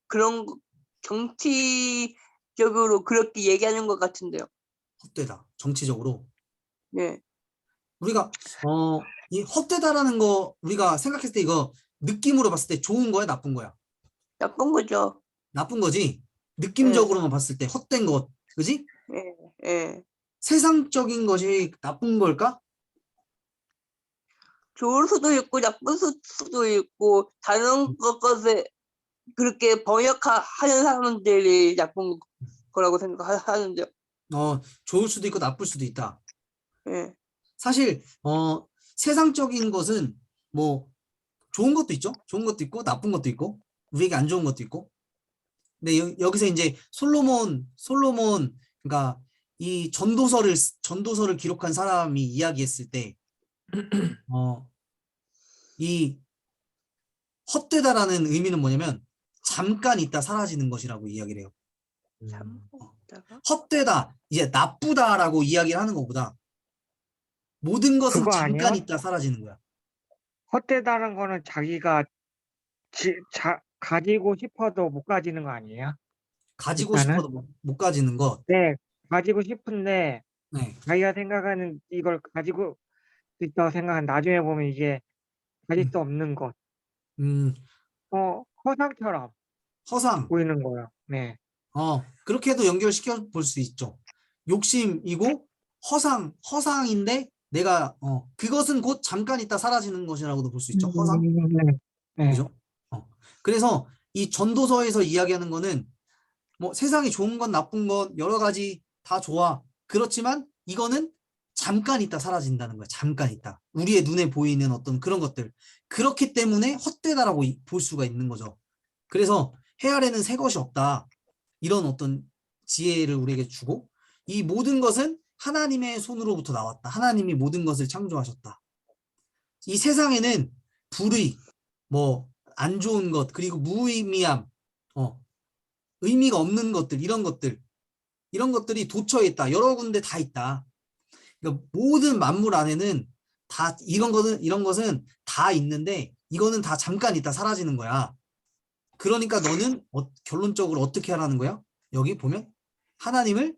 그렇게 얘기하는 것 같은데요. 헛되다. 정치적으로. 네. 우리가 이 헛되다라는 거 우리가 생각했을 때 이거 느낌으로 봤을 때 좋은 거야, 나쁜 거야? 나쁜 거죠. 나쁜 거지. 느낌적으로만 봤을 때 헛된 것, 그지? 예, 예. 세상적인 것이 나쁜 걸까? 좋을 수도 있고 나쁠 수도 있고 다른 것에 그렇게 번역하는 사람들이 나쁜 거라고 생각하는데, 좋을 수도 있고 나쁠 수도 있다. 예. 사실 세상적인 것은 뭐 좋은 것도 있죠. 좋은 것도 있고 나쁜 것도 있고 우리에게 안 좋은 것도 있고. 근데 여기서 이제 솔로몬 그러니까 이 전도서를 기록한 사람이 이야기했을 때 이 헛되다라는 의미는 뭐냐면 잠깐 있다 사라지는 것이라고 이야기를 해요. 참 있다가 헛되다, 이제 나쁘다라고 이야기를 하는 것보다 모든 것은 그거 잠깐 아니에요? 있다 사라지는 거야. 헛되다는 거는 자기가 가지고 싶어도 못 가지는 거 아니에요? 가지고 일단은? 싶어도 못 가지는 것. 네, 가지고 싶은데 네. 자기가 생각하는 이걸 가지고 있다고 생각하는 나중에 보면 이게 가질 음, 수 없는 것. 음, 허상처럼 허상. 보이는 거예요. 네. 그렇게도 연결시켜 볼 수 있죠. 욕심이고 허상인데 내가 그것은 곧 잠깐 있다 사라지는 것이라고도 볼 수 있죠. 허상. 네. 네. 그죠? 그래서 이 전도서에서 이야기하는 거는 뭐 세상에 좋은 건 나쁜 건 여러 가지 다 좋아. 그렇지만 이거는 잠깐 있다 사라진다는 거야. 잠깐 있다. 우리의 눈에 보이는 어떤 그런 것들. 그렇기 때문에 헛되다라고 볼 수가 있는 거죠. 그래서 해 아래는 새 것이 없다. 이런 어떤 지혜를 우리에게 주고 이 모든 것은 하나님의 손으로부터 나왔다. 하나님이 모든 것을 창조하셨다. 이 세상에는 불의, 뭐 안 좋은 것, 그리고 무의미함, 의미가 없는 것들, 이런 것들이 도처에 있다. 여러 군데 다 있다. 그러니까 모든 만물 안에는 다 이런 것은 다 있는데 이거는 다 잠깐 있다 사라지는 거야. 그러니까 너는 결론적으로 어떻게 하라는 거야? 여기 보면 하나님을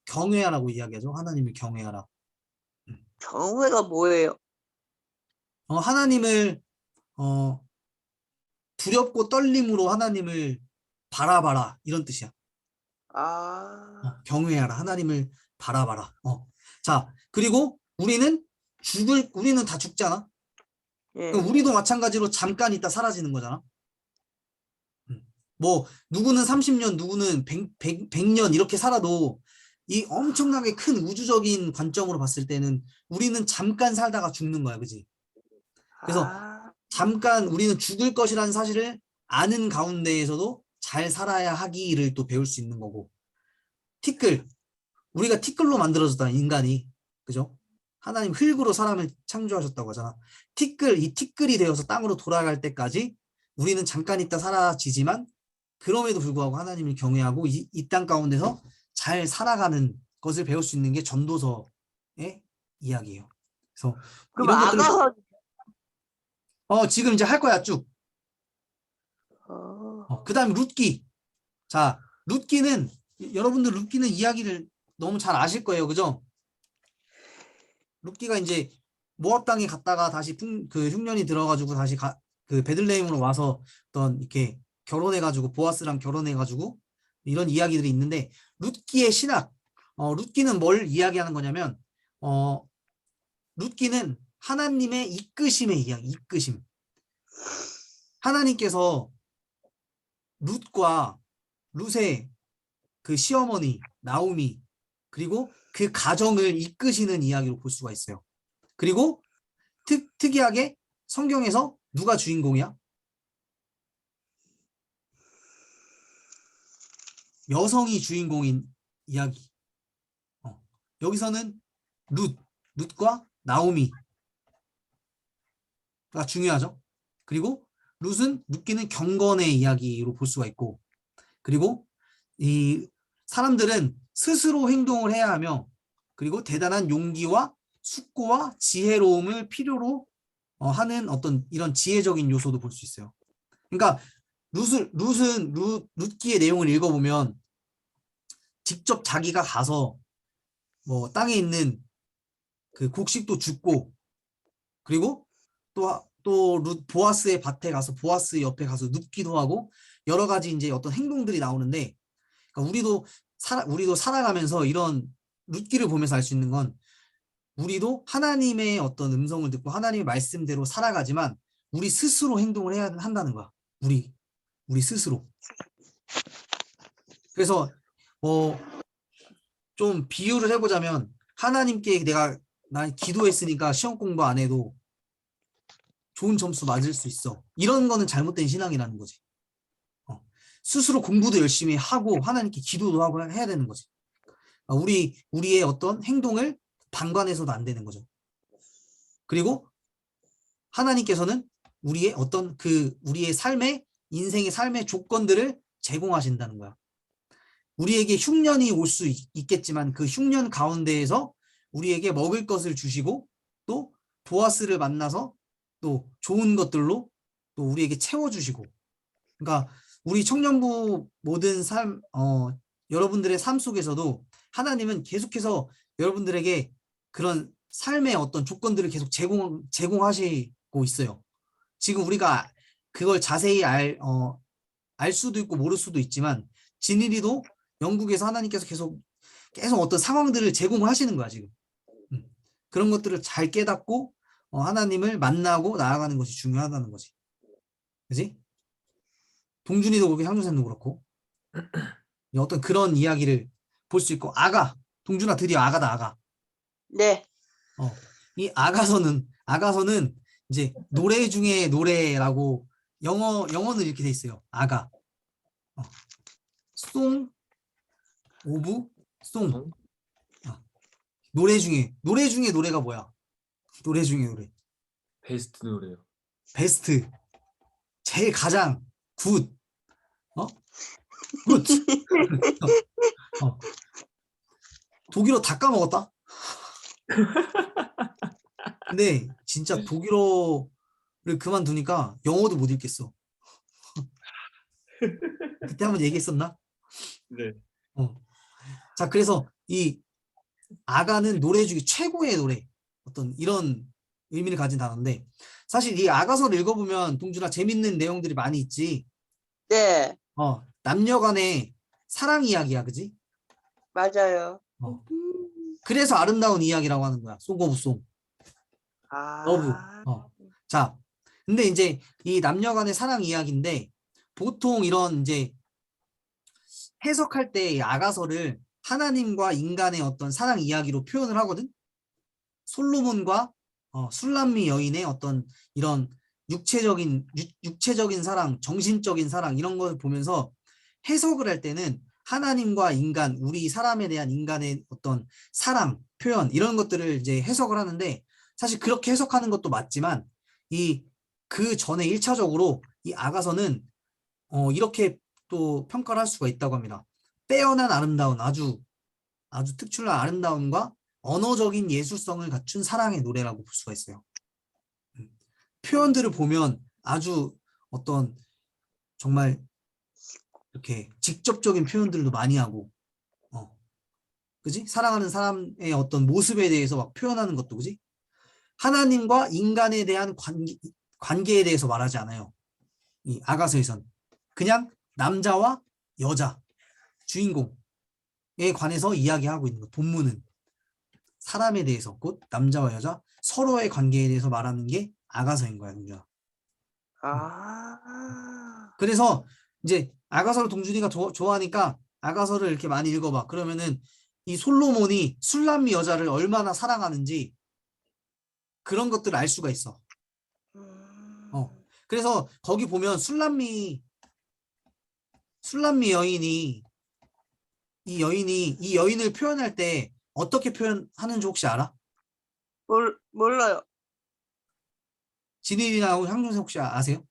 경외하라고 이야기하죠. 하나님을 경외하라. 경우가 뭐예요? 하나님을 두렵고 떨림으로 하나님을 바라봐라 이런 뜻이야. 경외하라. 하나님을 바라봐라. 자, 그리고 우리는 다 죽잖아. 예. 그럼 우리도 마찬가지로 잠깐 있다 사라지는 거잖아. 뭐 누구는 30년, 누구는 100년 이렇게 살아도 이 엄청나게 큰 우주적인 관점으로 봤을 때는 우리는 잠깐 살다가 죽는 거야. 그지? 그래서 잠깐 우리는 죽을 것이라는 사실을 아는 가운데에서도 잘 살아야 하기를 또 배울 수 있는 거고. 우리가 티끌로 만들어졌다, 인간이. 그죠? 하나님 흙으로 사람을 창조하셨다고 하잖아. 이 티끌이 되어서 땅으로 돌아갈 때까지 우리는 잠깐 있다 사라지지만 그럼에도 불구하고 하나님을 경외하고 이 땅 가운데서 잘 살아가는 것을 배울 수 있는 게 전도서의 이야기예요. 그래서 그럼 이런 것들을 아가서 지금 이제 할 거야, 쭉. 그다음에 룻기. 자, 여러분들 룻기는 이야기를 너무 잘 아실 거예요. 그죠? 룻기가 이제 모압 땅에 갔다가 다시 그 흉년이 들어가지고 다시 그 베들레헴으로 와서 어떤 이렇게 결혼해가지고 보아스랑 결혼해가지고 이런 이야기들이 있는데 룻기의 신학. 룻기는 뭘 이야기하는 거냐면 룻기는 하나님의 이끄심의 이야기. 이끄심. 하나님께서 룻의 그 시어머니 나오미 그리고 그 가정을 이끄시는 이야기로 볼 수가 있어요. 그리고 특이하게 성경에서 누가 주인공이야? 여성이 주인공인 이야기. 여기서는 룻과 나오미가 중요하죠. 그리고 룻기는 경건의 이야기로 볼 수가 있고, 그리고 이 사람들은 스스로 행동을 해야 하며, 그리고 대단한 용기와 숙고와 지혜로움을 필요로 하는 어떤 이런 지혜적인 요소도 볼 수 있어요. 그러니까 룻기의 내용을 읽어보면 직접 자기가 가서 뭐 땅에 있는 그 곡식도 줍고, 그리고 또 보아스의 밭에 가서 보아스 옆에 가서 눕기도 하고 여러 가지 이제 어떤 행동들이 나오는데, 그러니까 우리도 살아가면서 이런 룻기를 보면서 알 수 있는 건 우리도 하나님의 어떤 음성을 듣고 하나님의 말씀대로 살아가지만 우리 스스로 행동을 해야 한다는 거야. 우리 스스로. 그래서 좀 비유를 해보자면 하나님께 난 기도했으니까 시험 공부 안 해도 좋은 점수 맞을 수 있어. 이런 거는 잘못된 신앙이라는 거지. 스스로 공부도 열심히 하고 하나님께 기도도 하고 해야 되는 거지. 우리의 어떤 행동을 방관해서도 안 되는 거죠. 그리고 하나님께서는 우리의 우리의 인생의 삶의 조건들을 제공하신다는 거야. 우리에게 흉년이 올 수 있겠지만 그 흉년 가운데에서 우리에게 먹을 것을 주시고 또 보아스를 만나서 또 좋은 것들로 또 우리에게 채워주시고, 그러니까 우리 청년부 모든 여러분들의 삶 속에서도 하나님은 계속해서 여러분들에게 그런 삶의 어떤 조건들을 계속 제공하시고 있어요. 지금 우리가 그걸 자세히 알 수도 있고 모를 수도 있지만 진일이도 영국에서 하나님께서 계속 어떤 상황들을 제공하시는 거야 지금. 그런 것들을 잘 깨닫고 하나님을 만나고 나아가는 것이 중요하다는 거지. 그지? 동준이도 그렇고 향준쌤도 그렇고 어떤 그런 이야기를 볼 수 있고, 동준아 드디어 아가다, 아가. 네. 이 아가서는 이제 노래 중에 노래라고 영어는 이렇게 돼 있어요. 아가. 송 오브 송. 노래 중에 노래가 뭐야? 노래 중에 노래. 베스트 노래요. 베스트. 제일 가장 굿. 굿. 독일어 다 까먹었다. 근데 진짜 독일어를 그만두니까 영어도 못 읽겠어. 그때 한번 얘기했었나? 네. 자, 그래서 이 아가는 노래 중에 최고의 노래, 어떤 이런 의미를 가진 단어인데, 사실 이 아가서를 읽어보면 동준아 재밌는 내용들이 많이 있지. 네. 남녀 간의 사랑 이야기야, 그지? 맞아요. 그래서 아름다운 이야기라고 하는 거야. 송 오브 송. 러브. 자, 근데 이제 이 남녀 간의 사랑 이야기인데 보통 이런 이제 해석할 때 이 아가서를 하나님과 인간의 어떤 사랑 이야기로 표현을 하거든. 솔로몬과 술람미 여인의 어떤 이런 육체적인 사랑, 정신적인 사랑 이런 걸 보면서 해석을 할 때는 하나님과 인간, 우리 사람에 대한 인간의 어떤 사랑, 표현 이런 것들을 이제 해석을 하는데, 사실 그렇게 해석하는 것도 맞지만 그 전에 1차적으로 이 아가서는 이렇게 또 평가를 할 수가 있다고 합니다. 빼어난 아름다운 아주 특출난 아름다움과 언어적인 예술성을 갖춘 사랑의 노래라고 볼 수가 있어요. 표현들을 보면 아주 어떤 정말 이렇게 직접적인 표현들도 많이 하고, 그지? 사랑하는 사람의 어떤 모습에 대해서 막 표현하는 것도, 그지? 하나님과 인간에 대한 관계에 대해서 말하지 않아요. 이 아가서에선 그냥 남자와 여자, 주인공에 관해서 이야기하고 있는 거. 본문은 사람에 대해서, 곧 남자와 여자 서로의 관계에 대해서 말하는 게 아가서인 거야, 동준아. 그래서 이제 아가서를 동준이가 좋아하니까 아가서를 이렇게 많이 읽어봐. 그러면은 이 솔로몬이 술람미 여자를 얼마나 사랑하는지 그런 것들을 알 수가 있어. 그래서 거기 보면 술람미 여인이 이 여인을 표현할 때 어떻게 표현하는지 혹시 알아? 몰라요. 진일이나 향준생 혹시 아세요?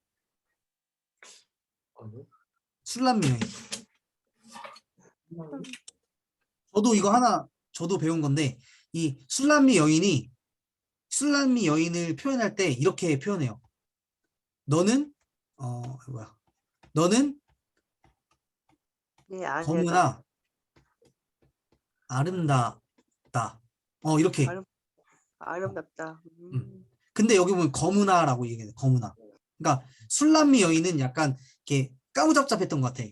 아니요. 술람미 여인. 저도 배운 건데, 이 술람미 여인을 표현할 때 이렇게 표현해요. 너는 네, 아내가 거무나 아름답다. 이렇게. 아름답다. 근데 여기 보면 거무나라고 얘기해요. 거무나. 그러니까 술람미 여인은 약간 이렇게 까무잡잡했던 것 같아.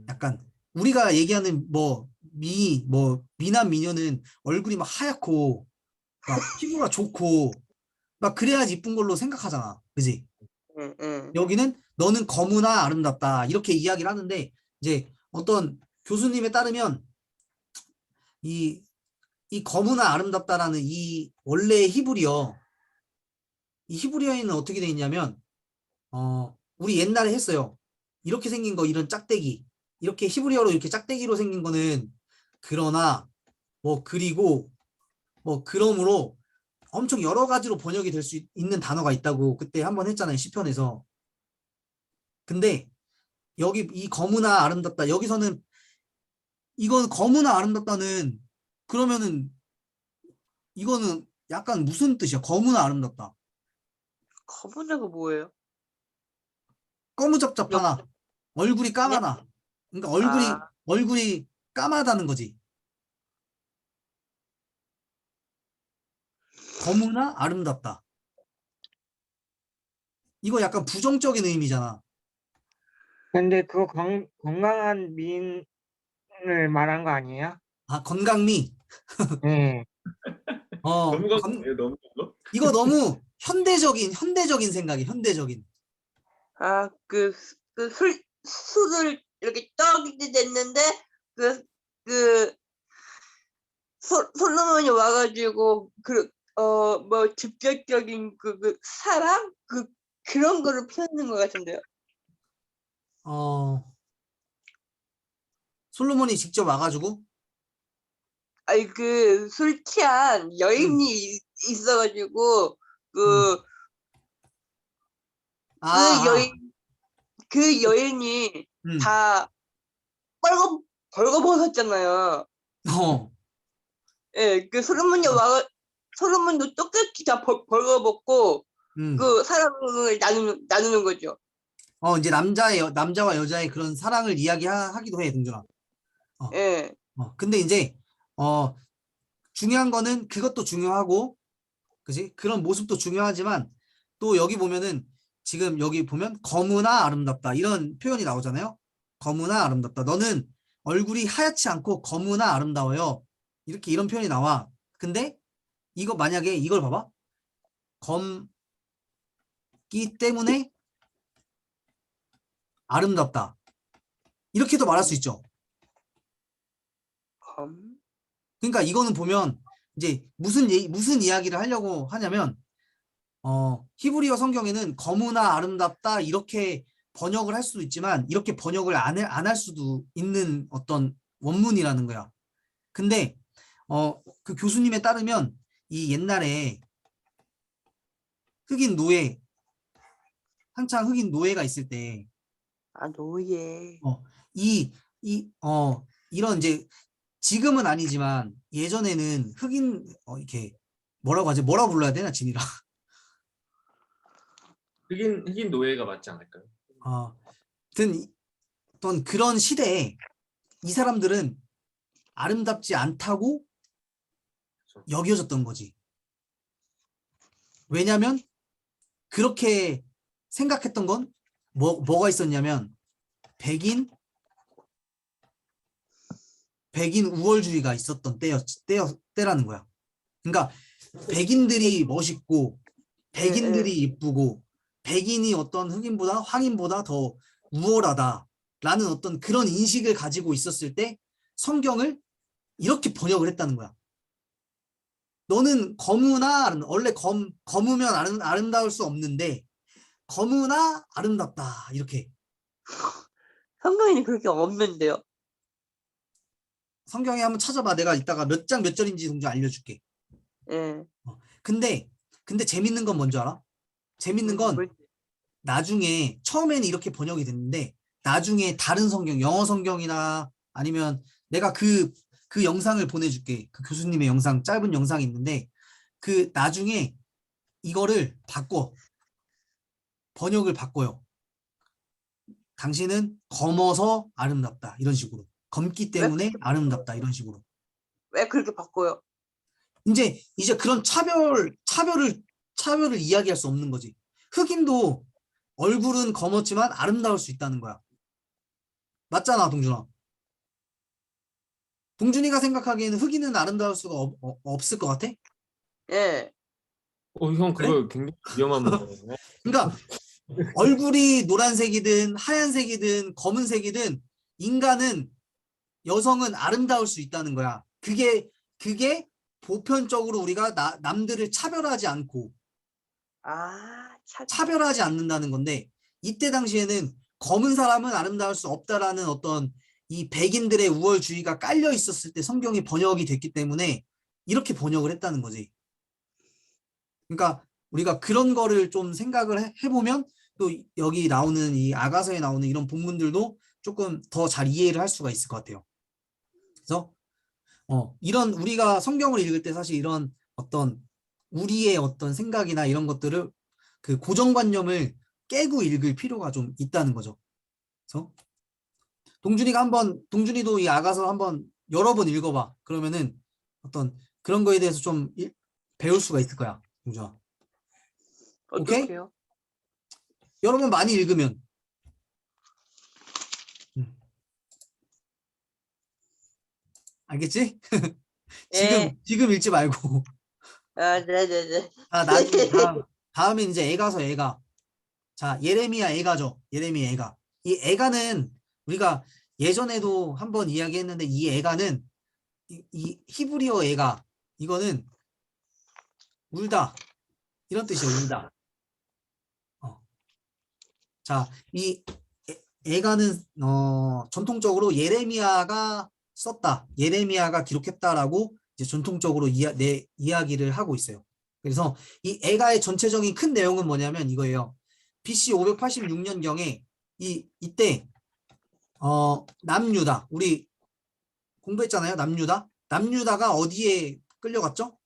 약간 우리가 얘기하는 미남 미녀는 얼굴이 막 하얗고 막 피부가 좋고 막 그래야지 이쁜 걸로 생각하잖아. 그지? 응. 여기는 너는 거무나 아름답다. 이렇게 이야기를 하는데 이제 어떤 교수님에 따르면 이 거무나 아름답다라는 이 원래의 히브리어, 이 히브리어에는 어떻게 돼 있냐면 우리 옛날에 했어요. 이렇게 생긴 거 이런 짝대기, 이렇게 히브리어로 이렇게 짝대기로 생긴 거는 그러나 뭐 그리고 뭐 그러므로 엄청 여러 가지로 번역이 될 수 있는 단어가 있다고 그때 한번 했잖아요. 시편에서. 근데 여기 이 거무나 아름답다 여기서는 이건 거무나 아름답다는 그러면은 이거는 약간 무슨 뜻이야? 거무나 아름답다. 거문자가 뭐예요? 꺼무잡잡하나 얼굴이 까마나. 그러니까 아, 얼굴이 까마다는 거지. 거무나 아름답다. 이거 약간 부정적인 의미잖아. 근데 그거 건강한 미인을 말한 거 아니에요? 아, 건강미. 네. 너무 강해요, 너무 거? 이거 너무 현대적인 생각이 현대적인. 술을 이렇게 떡이 됐는데, 그, 솔로몬이 와가지고, 뭐, 직접적인 사랑? 그런 거를 표현하는 것 같은데요. 솔로몬이 직접 와가지고 아니, 술 취한 음, 여인이 있어가지고, 음. 그, 아, 그 아, 여인, 그 여인이 음, 다 벌거벗었잖아요. 어, 예, 솔로몬도 똑같이 다 벌거벗고, 음. 그 사랑을 나누는 거죠. 이제 남자와 여자의 그런 사랑을 이야기하기도 해, 동준아. 어, 예, 근데 이제 중요한 거는 그것도 중요하고, 그지? 그런 모습도 중요하지만 또 여기 보면은 지금 여기 보면 거무나 아름답다 이런 표현이 나오잖아요. 거무나 아름답다. 너는 얼굴이 하얗지 않고 거무나 아름다워요. 이렇게 이런 표현이 나와. 근데 이거 만약에 이걸 봐봐. 검기 때문에 아름답다. 이렇게도 말할 수 있죠. 검, 그러니까 이거는 보면 이제 무슨 이야기를 하려고 하냐면 히브리어 성경에는 거무나 아름답다 이렇게 번역을 할 수도 있지만 이렇게 번역을 안 할 수도 있는 어떤 원문이라는 거야. 근데 그 교수님에 따르면 이 옛날에 흑인 노예 한창 흑인 노예가 있을 때 노예. 어, 이런 이제 지금은 아니지만 예전에는 흑인 이렇게 뭐라고 하지? 뭐라고 불러야 되나 진이라. 흑인 노예가 맞지 않을까요? 하여튼 어떤 그런 시대에 이 사람들은 아름답지 않다고 그렇죠. 여겨졌던 거지. 왜냐면 그렇게 생각했던 건 뭐가 있었냐면 백인 우월주의가 있었던 때라는 거야. 그러니까 백인들이 멋있고 예, 예. 백인들이 이쁘고 백인이 어떤 흑인보다 황인보다 더 우월하다라는 어떤 그런 인식을 가지고 있었을 때 성경을 이렇게 번역을 했다는 거야. 너는 거무나 원래 거무면 아름다울 수 없는데 거무나 아름답다 이렇게 성경에는 그렇게 없는데요. 성경에 한번 찾아봐. 내가 이따가 몇 장 몇 절인지 동작 알려줄게. 예. 근데 재밌는 건 뭔지 알아? 재밌는 건 나중에 처음에는 이렇게 번역이 됐는데 나중에 다른 성경 영어 성경이나 아니면 내가 그 영상을 보내줄게. 그 교수님의 영상 짧은 영상이 있는데 그 나중에 이거를 번역을 바꿔요. 당신은 검어서 아름답다 이런 식으로 검기 왜, 때문에 아름답다 이런 식으로 왜 그렇게 바꿔요? 이제 그런 차별을 이야기할 수 없는 거지. 흑인도 얼굴은 검었지만 아름다울 수 있다는 거야. 맞잖아, 동준아. 동준이가 생각하기에는 흑인은 아름다울 수가 없을 것 같아? 예. 형 그래? 그거 굉장히 위험한 문제네. 그러니까 얼굴이 노란색이든 하얀색이든 검은색이든 인간은 여성은 아름다울 수 있다는 거야. 그게 보편적으로 우리가 남들을 차별하지 않고 차별하지 않는다는 건데 이때 당시에는 검은 사람은 아름다울 수 없다라는 어떤 이 백인들의 우월주의가 깔려 있었을 때 성경이 번역이 됐기 때문에 이렇게 번역을 했다는 거지. 그러니까 우리가 그런 거를 좀 생각을 해보면 또 여기 나오는 이 아가서에 나오는 이런 본문들도 조금 더 잘 이해를 할 수가 있을 것 같아요. 그래서 이런 우리가 성경을 읽을 때 사실 이런 어떤 우리의 어떤 생각이나 이런 것들을 그 고정관념을 깨고 읽을 필요가 좀 있다는 거죠. 그래서 동준이도 이 아가서 한번 여러 번 읽어봐. 그러면은 어떤 그런 거에 대해서 좀 배울 수가 있을 거야, 동준아. 오케이? 어떡해요? 여러 번 많이 읽으면. 알겠지? 예. 지금 읽지 말고. 네네네. 나중에 다음에 이제 애가. 자, 예레미야 애가죠. 예레미야 애가. 이 애가는 우리가 예전에도 한번 이야기했는데 이 애가는 이 히브리어 애가 이거는 울다 이런 뜻이에요. 울다. 자, 이 애가는 전통적으로 예레미야가 썼다. 예레미야가 기록했다라고 이제 전통적으로 이야기를 하고 있어요. 그래서 이 애가의 전체적인 큰 내용은 뭐냐면 이거예요. BC 586년경에 이때 남유다 우리 공부했잖아요. 남유다가 어디에 끌려갔죠?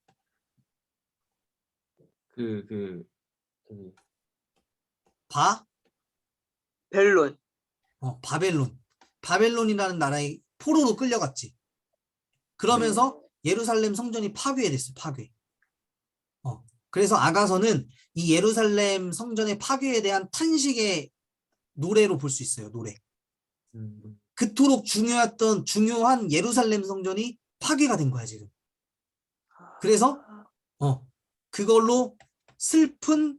저기 벨론. 바벨론이라는 나라의 포로로 끌려갔지. 그러면서 예루살렘 성전이 파괴됐어. 파괴. 그래서 아가서는 이 예루살렘 성전의 파괴에 대한 탄식의 노래로 볼 수 있어요. 노래. 그토록 중요한 예루살렘 성전이 파괴가 된 거야 지금. 그래서 그걸로 슬픈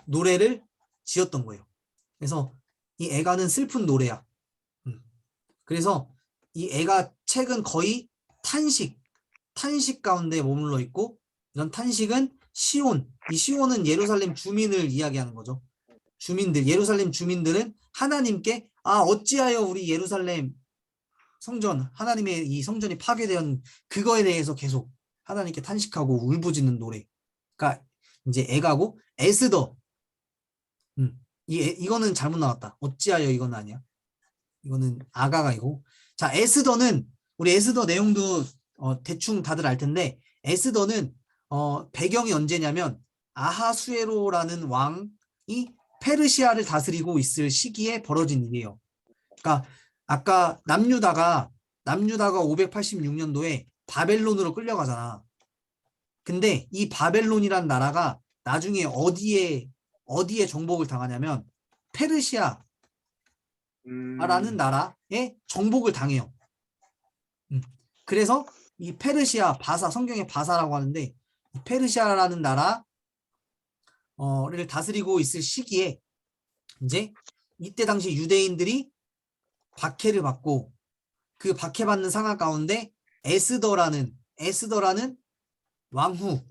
노래를 지었던 거예요. 그래서 이 애가는 슬픈 노래야. 그래서 이 애가 책은 거의 탄식 가운데 머물러 있고 이런 탄식은 이 시온은 예루살렘 주민을 이야기하는 거죠. 예루살렘 주민들은 하나님께 어찌하여 우리 예루살렘 성전, 하나님의 이 성전이 파괴된 그거에 대해서 계속 하나님께 탄식하고 울부짖는 노래가 이제 애가고 에스더. 이거는 잘못 나왔다. 어찌하여 이건 아니야. 이거는 아가가 이고. 자, 에스더는 우리 에스더 내용도 대충 다들 알 텐데 에스더는 배경이 언제냐면 아하수에로라는 왕이 페르시아를 다스리고 있을 시기에 벌어진 일이에요. 그러니까 아까 남유다가 586년도에 바벨론으로 끌려가잖아. 근데 이 바벨론이란 나라가 나중에 어디에 정복을 당하냐면 페르시아라는 나라에 정복을 당해요. 그래서 이 페르시아 성경의 바사라고 하는데 이 페르시아라는 나라를 다스리고 있을 시기에 이제 이때 당시 유대인들이 박해를 받고 그 박해받는 상황 가운데 에스더라는 왕후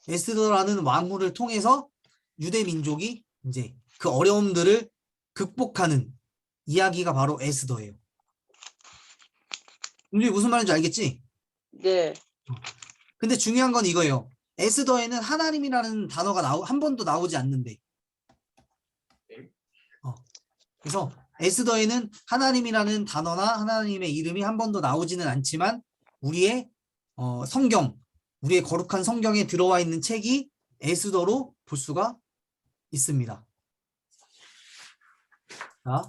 에스더라는 왕후를 통해서 유대 민족이 이제 그 어려움들을 극복하는 이야기가 바로 에스더예요. 우리 무슨 말인지 알겠지? 네. 근데 중요한 건 이거예요. 에스더에는 하나님이라는 단어가 한 번도 나오지 않는데. 그래서 에스더에는 하나님이라는 단어나 하나님의 이름이 한 번도 나오지는 않지만 우리의 우리의 거룩한 성경에 들어와 있는 책이 에스더로 볼 수가 있습니다. 자,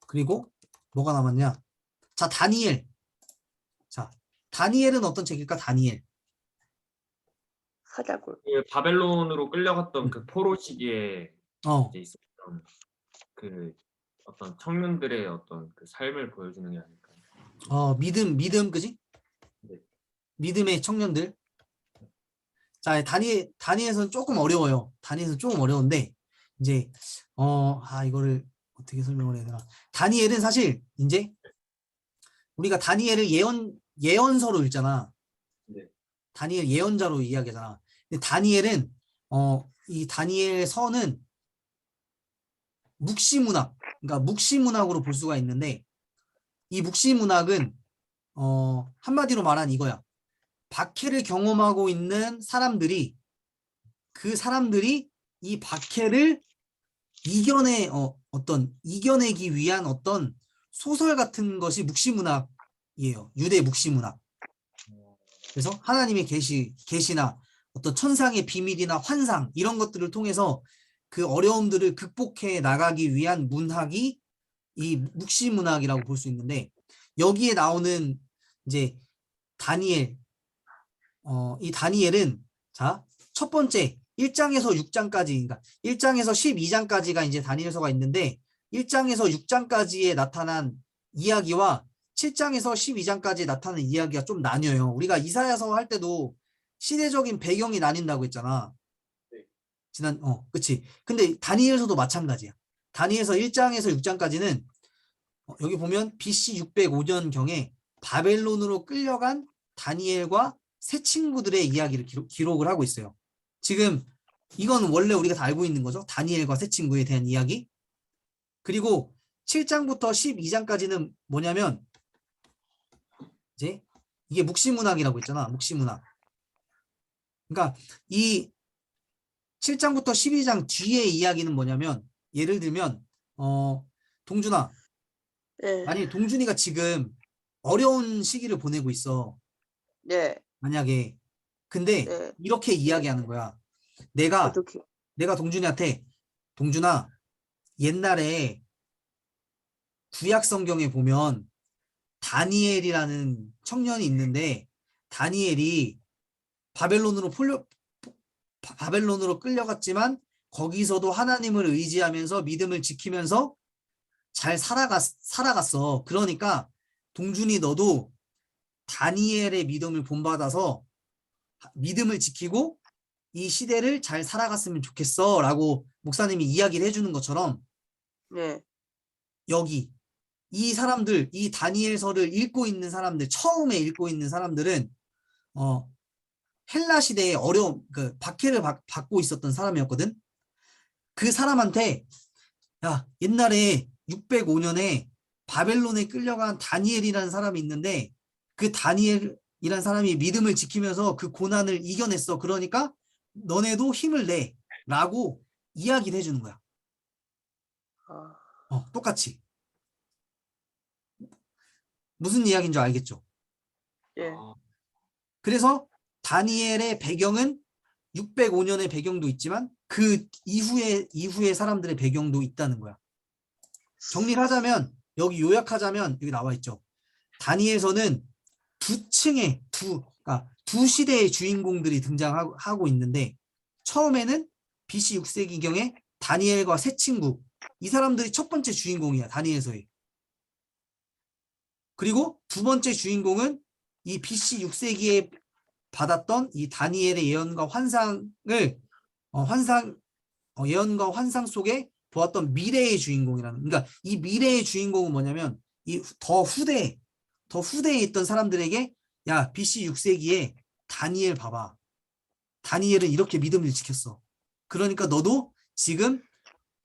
그리고 뭐가 남았냐? 자, 다니엘. 자, 다니엘은 어떤 책일까? 다니엘. 사자굴. 그 바벨론으로 끌려갔던 그 포로 시기에 이제 있었던 그 어떤 청년들의 어떤 그 삶을 보여주는 게 아닐까. 믿음, 그지? 네. 믿음의 청년들. 자, 다니엘에서는 조금 어려워요. 다니엘은 조금 어려운데 이제 이거를 어떻게 설명을 해야 되나? 다니엘은 사실 이제 우리가 다니엘을 예언서로 읽잖아. 네. 다니엘 예언자로 이야기하잖아. 근데 다니엘은 이 다니엘 서는 묵시문학, 그러니까 묵시문학으로 볼 수가 있는데 이 묵시문학은 한마디로 말하면 이거야. 박해를 경험하고 있는 사람들이 그 사람들이 이 박해를 이겨내기 위한 어떤 소설 같은 것이 묵시문학이에요. 유대 묵시문학. 그래서 하나님의 계시나 어떤 천상의 비밀이나 환상 이런 것들을 통해서 그 어려움들을 극복해 나가기 위한 문학이 이 묵시문학이라고 볼 수 있는데 여기에 나오는 이제 다니엘 이 다니엘은 자, 첫 번째 1장에서 6장까지 그러니까 1장에서 12장까지가 이제 다니엘서가 있는데 1장에서 6장까지에 나타난 이야기와 7장에서 12장까지 나타나는 이야기가 좀 나뉘어요. 우리가 이사야서 할 때도 시대적인 배경이 나뉜다고 했잖아. 그치. 근데 다니엘서도 마찬가지야. 다니엘서 1장에서 6장까지는 여기 보면 BC 605년경에 바벨론으로 끌려간 다니엘과 세 친구들의 이야기를 기록을 하고 있어요. 지금 이건 원래 우리가 다 알고 있는 거죠. 다니엘과 세 친구에 대한 이야기. 그리고 7장부터 12장까지는 뭐냐면 이제 이게 묵시문학이라고 했잖아. 묵시문학. 그러니까 이 7장부터 12장 뒤의 이야기는 뭐냐면 예를 들면 동준아, 네. 만약에 동준이가 지금 어려운 시기를 보내고 있어. 네. 만약에 근데 네. 이렇게 이야기하는 거야. 내가 어떻게? 동준이한테 동준아 옛날에 구약 성경에 보면 다니엘이라는 청년이 있는데 다니엘이 바벨론으로 끌려갔지만 거기서도 하나님을 의지하면서 믿음을 지키면서 잘 살아갔어. 그러니까 동준이 너도 다니엘의 믿음을 본받아서 믿음을 지키고 이 시대를 잘 살아갔으면 좋겠어 라고 목사님이 이야기를 해주는 것처럼 네. 여기 이 사람들, 이 다니엘서를 읽고 있는 사람들, 처음에 읽고 있는 사람들은 헬라 시대에 어려움, 그 박해를 받고 있었던 사람이었거든. 그 사람한테 야, 옛날에 605년에 바벨론에 끌려간 다니엘이라는 사람이 있는데 그 다니엘이라는 사람이 믿음을 지키면서 그 고난을 이겨냈어. 그러니까 너네도 힘을 내 라고 이야기를 해주는 거야. 똑같이. 무슨 이야기인 줄 알겠죠? 예. 그래서 다니엘의 배경은 605년의 배경도 있지만 그 이후의 사람들의 배경도 있다는 거야. 정리를 하자면 여기 요약하자면 여기 나와 있죠. 다니엘서는 그러니까 두 시대의 주인공들이 등장하고 있는데 처음에는 BC 6세기경에 다니엘과 세 친구 이 사람들이 첫 번째 주인공이야. 다니엘서에. 그리고 두 번째 주인공은 이 BC 6세기에 받았던 이 다니엘의 예언과 예언과 환상 속에 보았던 미래의 주인공이라는. 그러니까 이 미래의 주인공은 뭐냐면 이 더 후대에 있던 사람들에게 야 BC 6세기에 다니엘 봐봐. 다니엘은 이렇게 믿음을 지켰어. 그러니까 너도 지금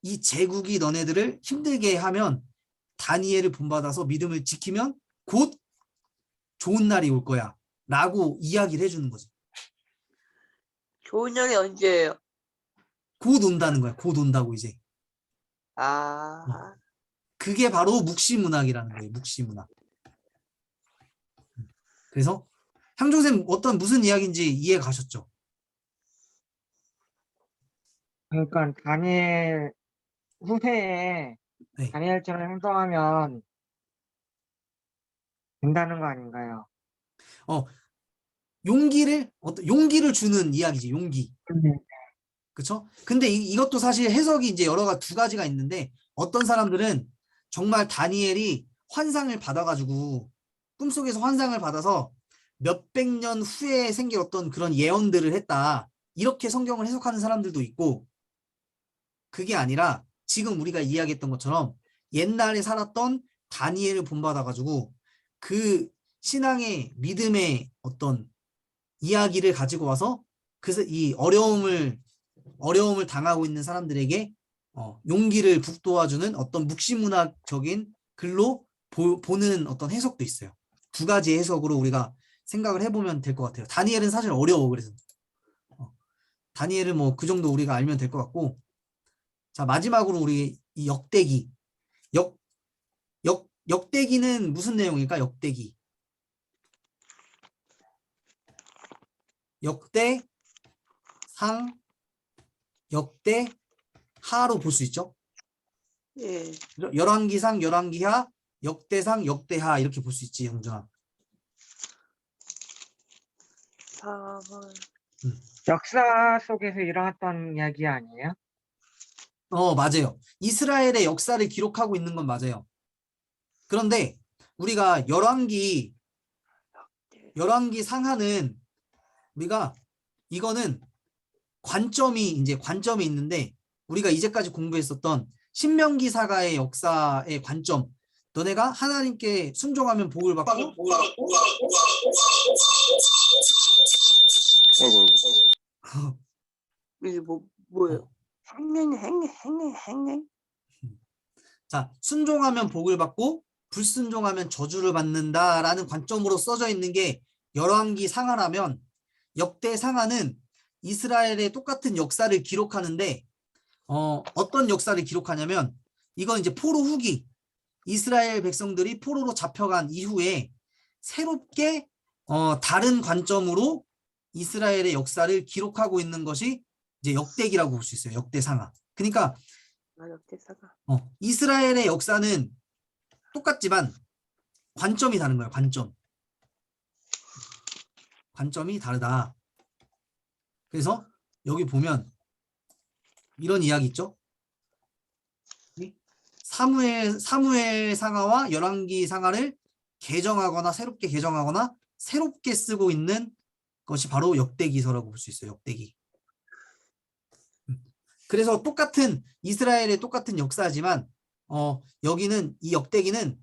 이 제국이 너네들을 힘들게 하면 다니엘을 본받아서 믿음을 지키면 곧 좋은 날이 올 거야. 라고 이야기를 해주는 거지. 좋은 날이 언제예요? 곧 온다는 거야. 곧 온다고 이제. 그게 바로 묵시문학이라는 거예요. 묵시문학. 그래서 향종쌤 무슨 이야기인지 이해 가셨죠? 그러니까 다니엘 후세에 네. 다니엘처럼 행동하면 된다는 거 아닌가요? 용기를 주는 이야기지. 용기. 그쵸? 근데 이것도 사실 해석이 이제 두 가지가 있는데 어떤 사람들은 정말 다니엘이 환상을 받아가지고 꿈속에서 환상을 받아서 몇백 년 후에 생길 어떤 그런 예언들을 했다. 이렇게 성경을 해석하는 사람들도 있고 그게 아니라 지금 우리가 이야기했던 것처럼 옛날에 살았던 다니엘을 본받아가지고 그 신앙의 믿음의 어떤 이야기를 가지고 와서 이 어려움을 당하고 있는 사람들에게 용기를 북돋아주는 어떤 묵시문학적인 글로 보는 어떤 해석도 있어요. 두 가지 해석으로 우리가 생각을 해보면 될 것 같아요. 다니엘은 사실 어려워. 그래서 다니엘은 뭐 그 정도 우리가 알면 될 것 같고, 자 마지막으로 우리 이 역대기. 역대기는 무슨 내용일까? 역대기. 역대상, 역대하로 볼 수 있죠. 예. 열왕기상, 열왕기하, 역대상, 역대하 이렇게 볼 수 있지, 형준아. 4번. 역사 속에서 일어났던 이야기 아니에요? 맞아요. 이스라엘의 역사를 기록하고 있는 건 맞아요. 그런데 우리가 열왕기 상하는 우리가 이거는 관점이 있는데 우리가 이제까지 공부했었던 신명기 사가의 역사의 관점, 너네가 하나님께 순종하면 복을 받고 이게 뭐예요? 행행. 자, 순종하면 복을 받고 불순종하면 저주를 받는다라는 관점으로 써져 있는 게 열왕기 상하라면, 역대 상하는 이스라엘의 똑같은 역사를 기록하는데 어떤 역사를 기록하냐면, 이건 이제 포로 후기, 이스라엘 백성들이 포로로 잡혀간 이후에 새롭게 다른 관점으로 이스라엘의 역사를 기록하고 있는 것이 이제 역대기라고 볼 수 있어요. 역대 상하. 그러니까 역대사가. 이스라엘의 역사는 똑같지만 관점이 다른 거예요. 관점이 다르다. 그래서 여기 보면 이런 이야기 있죠. 사무엘 상하와 열왕기 상하를 개정하거나 새롭게 쓰고 있는 것이 바로 역대기서라고 볼 수 있어요. 역대기. 그래서 이스라엘의 똑같은 역사지만 여기는 이 역대기는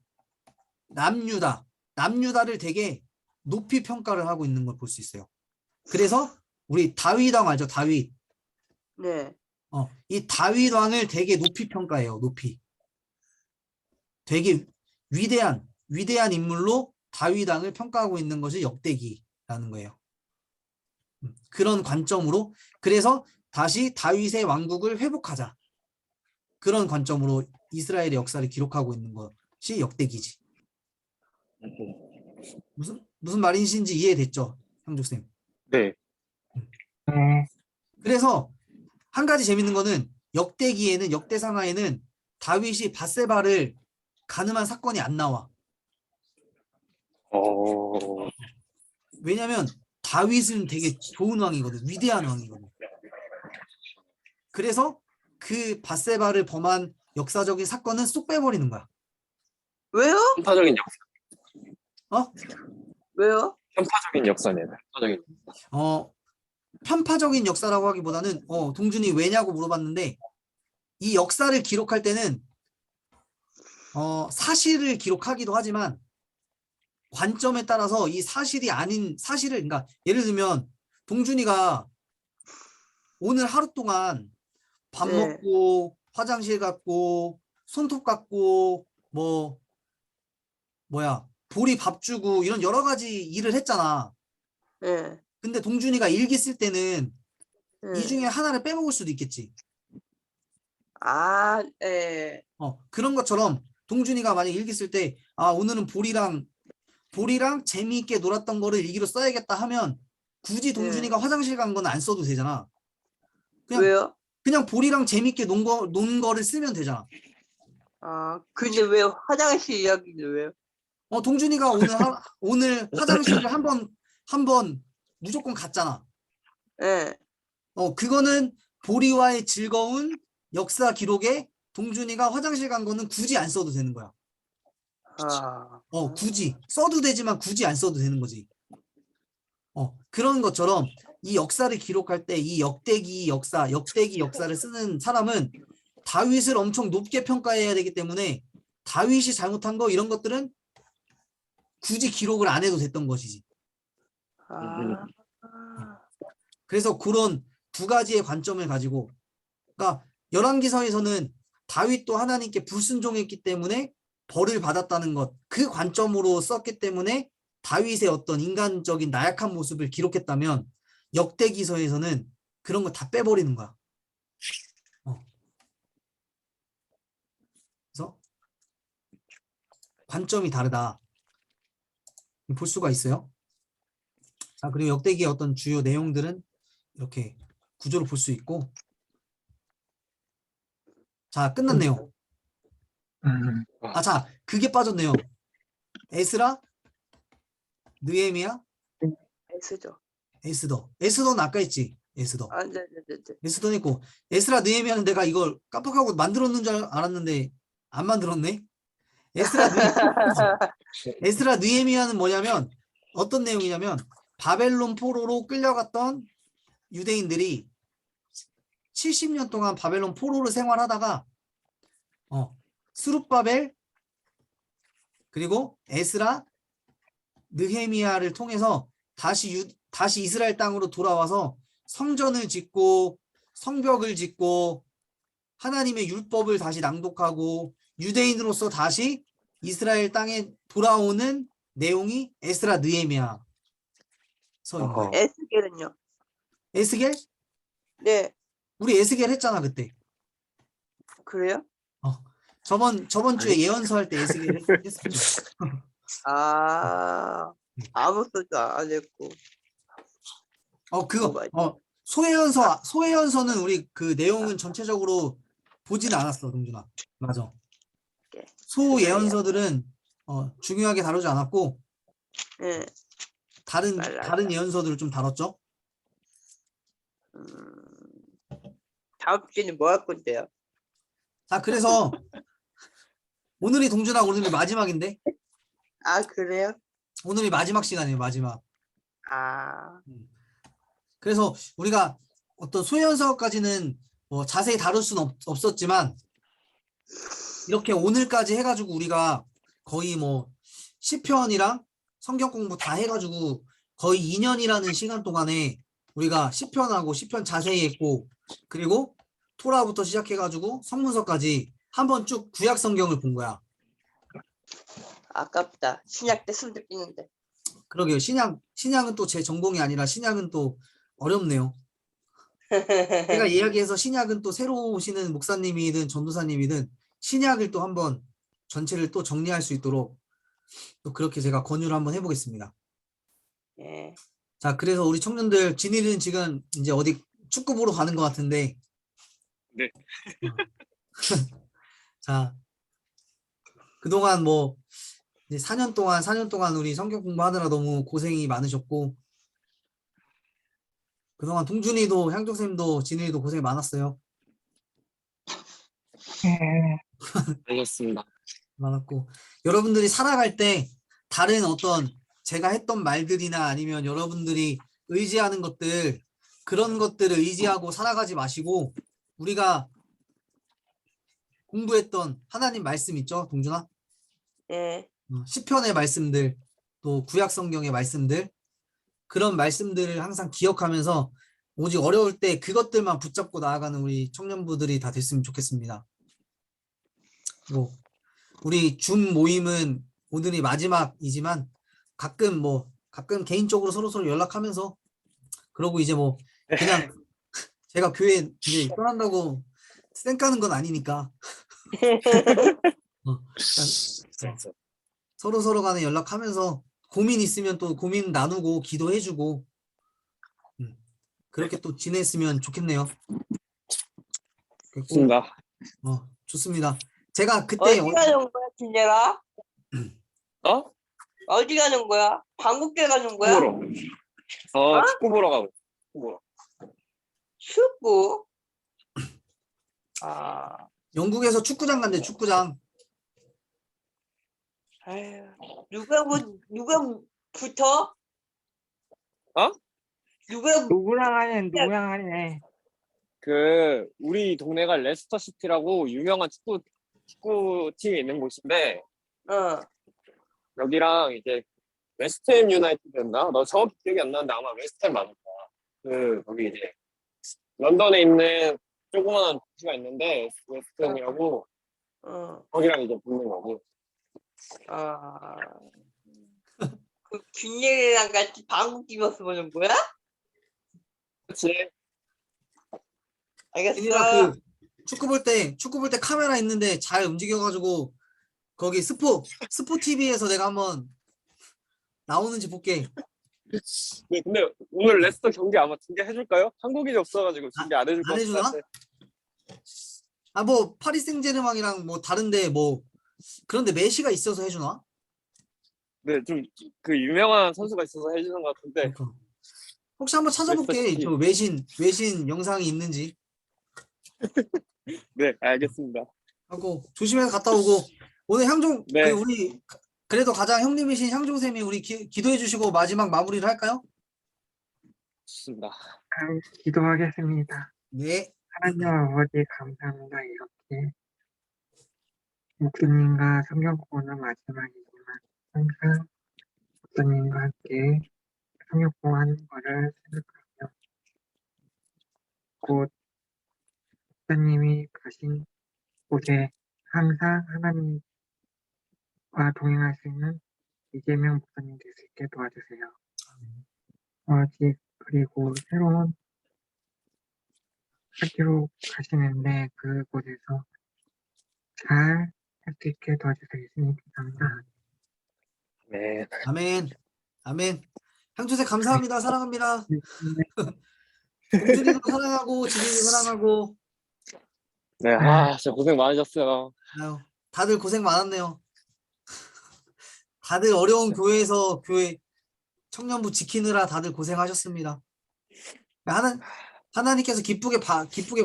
남유다를 되게 높이 평가를 하고 있는 걸 볼 수 있어요. 그래서 우리 다윗 왕 알죠? 다윗. 네. 이 다윗 왕을 되게 높이 평가해요. 되게 위대한 인물로 다윗 왕을 평가하고 있는 것이 역대기라는 거예요. 그런 관점으로, 그래서 다시 다윗의 왕국을 회복하자, 그런 관점으로 이스라엘의 역사를 기록하고 있는 것이 역대기지. 무슨 말인지 이해됐죠, 형족쌤? 네. 그래서 한 가지 재밌는 거는 역대상하에는 다윗이 밧세바를 간음한 사건이 안 나와. 왜냐면 다윗은 되게 좋은 왕이거든. 위대한 왕이거든. 그래서 그 밧세바를 범한 역사적인 사건은 쏙 빼버리는 거야. 왜요? 편파적인 역사. 왜요? 편파적인 역사네. 편파적인 역사라고 하기보다는 동준이 왜냐고 물어봤는데, 이 역사를 기록할 때는 사실을 기록하기도 하지만 관점에 따라서 이 사실이 아닌 사실을, 그러니까 예를 들면 동준이가 오늘 하루 동안 밥 네. 먹고 화장실 갔고 손톱 깎고 보리 밥 주고 이런 여러 가지 일을 했잖아. 네. 근데 동준이가 일기 쓸 때는 네. 이 중에 하나를 빼먹을 수도 있겠지. 네. 그런 것처럼 동준이가 만약 일기 쓸 때 오늘은 보리랑 재미있게 놀았던 거를 일기로 써야겠다 하면 굳이 동준이가 화장실 간 건 안 써도 되잖아. 왜요? 그냥 보리랑 재미있게 논 거를 쓰면 되잖아. 근데 왜 화장실 이야기를 왜요? 동준이가 오늘 화장실을 한번 무조건 갔잖아. 네. 그거는 보리와의 즐거운 역사 기록에 동준이가 화장실 간 거는 굳이 안 써도 되는 거야. 굳이 써도 되지만 굳이 안 써도 되는 거지. 그런 것처럼 이 역사를 기록할 때 이 역대기 역사를 쓰는 사람은 다윗을 엄청 높게 평가해야 되기 때문에 다윗이 잘못한 거 이런 것들은 굳이 기록을 안 해도 됐던 것이지. 아, 그래서 그런 두 가지의 관점을 가지고, 그러니까 열왕기서에서는 다윗도 하나님께 불순종했기 때문에 벌을 받았다는 것, 그 관점으로 썼기 때문에 다윗의 어떤 인간적인 나약한 모습을 기록했다면 역대기서에서는 그런 거 다 빼버리는 거야. 그래서 관점이 다르다 볼 수가 있어요. 자, 그리고 역대기의 어떤 주요 내용들은 이렇게 구조로 볼 수 있고, 자, 끝났네요. 자, 그게 빠졌네요. 에스라, 느헤미야, S죠. 에스더는 아까 했지. 에스더. 아, 네. 에스더는 했고, 에스라, 느헤미야는 내가 이걸 깜빡하고 만들었는 줄 알았는데 안 만들었네. 에스라, 느헤미야는 뭐냐면 어떤 내용이냐면 바벨론 포로로 끌려갔던 유대인들이 70년 동안 바벨론 포로로 생활하다가 스룹바벨 그리고 에스라, 느헤미야를 통해서 다시 이스라엘 땅으로 돌아와서 성전을 짓고 성벽을 짓고 하나님의 율법을 다시 낭독하고 유대인으로서 다시 이스라엘 땅에 돌아오는 내용이 에스라, 느헤미야 서입니다. S겔은요? 에스겔? 네, 우리 에스겔 했잖아 그때. 그래요? 저번 주에 예언서 할 때 에스겔 했었죠. 아, 아무 소리도 안 했고. 그거 뭐가 소혜연서는 우리 그 내용은 전체적으로 보진 않았어, 동준아. 맞아. 예. 소예언서들은 중요하게 다루지 않았고 네. 다른 예언서들을 좀 다뤘죠. 다음 주에는 뭐 할 건데요? 자, 그래서 오늘이 동준아 오늘이 마지막인데 아, 그래요? 오늘이 마지막 시간이에요, 마지막. 아, 그래서 우리가 어떤 소예언서까지는 뭐 자세히 다룰 수는 없었지만 이렇게 오늘까지 해가지고 우리가 거의 뭐 시편이랑 성경 공부 다 해가지고 거의 2년이라는 시간 동안에 우리가 시편하고 시편 자세히 했고 그리고 토라부터 시작해가지고 성문서까지 한번 쭉 구약 성경을 본 거야. 아깝다. 신약 때 숨도 끼는데. 그러게요. 신약은 또 제 전공이 아니라 신약은 또 어렵네요. 제가 이야기해서 신약은 또 새로 오시는 목사님이든 전도사님이든 신약을 또 한번 전체를 또 정리할 수 있도록 또 그렇게 제가 권유를 한번 해보겠습니다. 예. 자, 그래서 우리 청년들 진이는 지금 이제 어디 축구 보러 가는 것 같은데. 네. 자, 그동안 뭐 이제 4년 동안 우리 성경 공부하느라 너무 고생이 많으셨고 그동안 동준이도 향종쌤도 진이도 고생이 많았어요. 알겠습니다. 많았고 여러분들이 살아갈 때 다른 어떤 제가 했던 말들이나 아니면 여러분들이 의지하는 것들 그런 것들을 의지하고 살아가지 마시고 우리가 공부했던 하나님 말씀 있죠, 동준아? 예. 시편의 말씀들 또 구약 성경의 말씀들 그런 말씀들을 항상 기억하면서 오직 어려울 때 그것들만 붙잡고 나아가는 우리 청년부들이 다 됐으면 좋겠습니다. 뭐 우리 줌 모임은 오늘이 마지막이지만 가끔 개인적으로 서로 연락하면서 그러고 이제 뭐 그냥 제가 교회 이제 떠난다고 쌩 까는 건 아니니까 서로 간에 연락하면서 고민 있으면 또 고민 나누고 기도해주고 그렇게 또 지냈으면 좋겠네요. 좋습니다. 좋습니다. 제가 그때 어디 가는 거야, 진열아? 어? 어디 가는 거야? 방국대 가는 축구 거야? 보러. 축구 보러 가고. 축구 보러. 축구? 아, 영국에서 축구장 간대, 축구장. 아유, 누가 붙어? 어? 누가 누구랑 하네. 그 우리 동네가 레스터 시티라고 유명한 축구팀이 있는 곳인데 어. 여기랑 이제 웨스트햄 유나이티드였나? 너 정확히 기억이 안 나는데 아마 웨스트햄 맞을 거야. 그 거기 이제 런던에 있는 조그만한 도시가 있는데 웨스트햄이라고 어. 거기랑 이제 붙는 거고. 아. 그 균열이랑 같이 방구 끼면서 보는 거야? 그렇지. 얘들아 알겠어. 그 축구 볼 때 카메라 있는데 잘 움직여가지고 거기 스포 TV에서 내가 한번 나오는지 볼게. 네, 근데 오늘 레스터 경기 아마 중계해줄까요? 한국인이 없어가지고 중계 안 해줄 것 안 해주나? 같은데. 아 뭐 파리 생제르맹이랑 뭐 다른데 뭐 그런데 메시가 있어서 해주나? 네, 좀 그 유명한 선수가 있어서 해주는 것 같은데. 그러니까. 혹시 한번 찾아볼게. 레스터 시티. 저 외신 영상이 있는지 네, 알겠습니다. 하고 조심해서 갔다 오고 오늘 향종 네. 우리 그래도 가장 형님이신 향종 쌤이 우리 기도해 주시고 마지막 마무리를 할까요? 좋습니다. 기도하겠습니다. 네. 하나님 아버지 감사합니다. 이렇게 목사님과 성경 공부는 마지막이지만 항상 목사님과 함께 성경 공부하는 것을 생각하며 곧 목사님이 가신 곳에 항상 하나님과 동행할 수 있는 이재명 목사님 될 수 있게 도와주세요. 아직 그리고 새로운 학교로 가시는데 그곳에서 잘 할 수 있게 도와주세요. 예수님 감사합니다. 네. 아멘. 아멘. 향주세 감사합니다. 사랑합니다. 네. 동준이도 사랑하고 지진이도 사랑하고 네, 진짜 고생 많으셨어요. 아유, 다들 고생 많았네요. 다들 어려운 교회에서 교회 청년부 지키느라 다들 고생하셨습니다. 하나님께서 기쁘게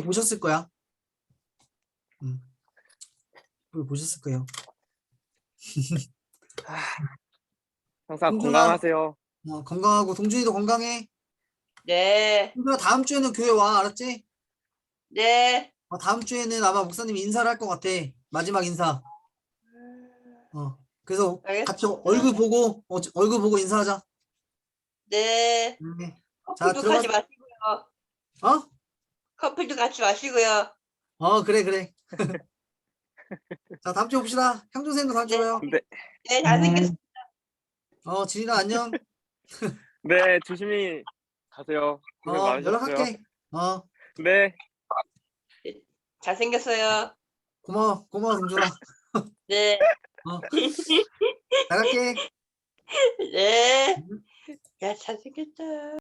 보셨을 거야. 기쁘게 보셨을 거예요. 항상 동준아. 건강하세요. 건강하고 동준이도 건강해. 네. 동준아 다음 주에는 교회 와, 알았지? 네. 다음 주에는 아마 목사님이 인사를 할 것 같아. 마지막 인사. 그래서 같이 알겠습니다. 얼굴 보고 인사하자. 네. 네. 커피도 같이 마시고요. 어? 커피도 같이 마시고요. 그래. 자, 다음 주에 봅시다. 향종쌤도 다음 주에 봐요. 네, 잘생겼습니다. 지린아 안녕. 네, 조심히 가세요. 고생 많으셨어요. 연락할게. 네. 잘생겼어요. 고마워, 동준아. 네. 나갈게. 네. 야, 잘생겼다.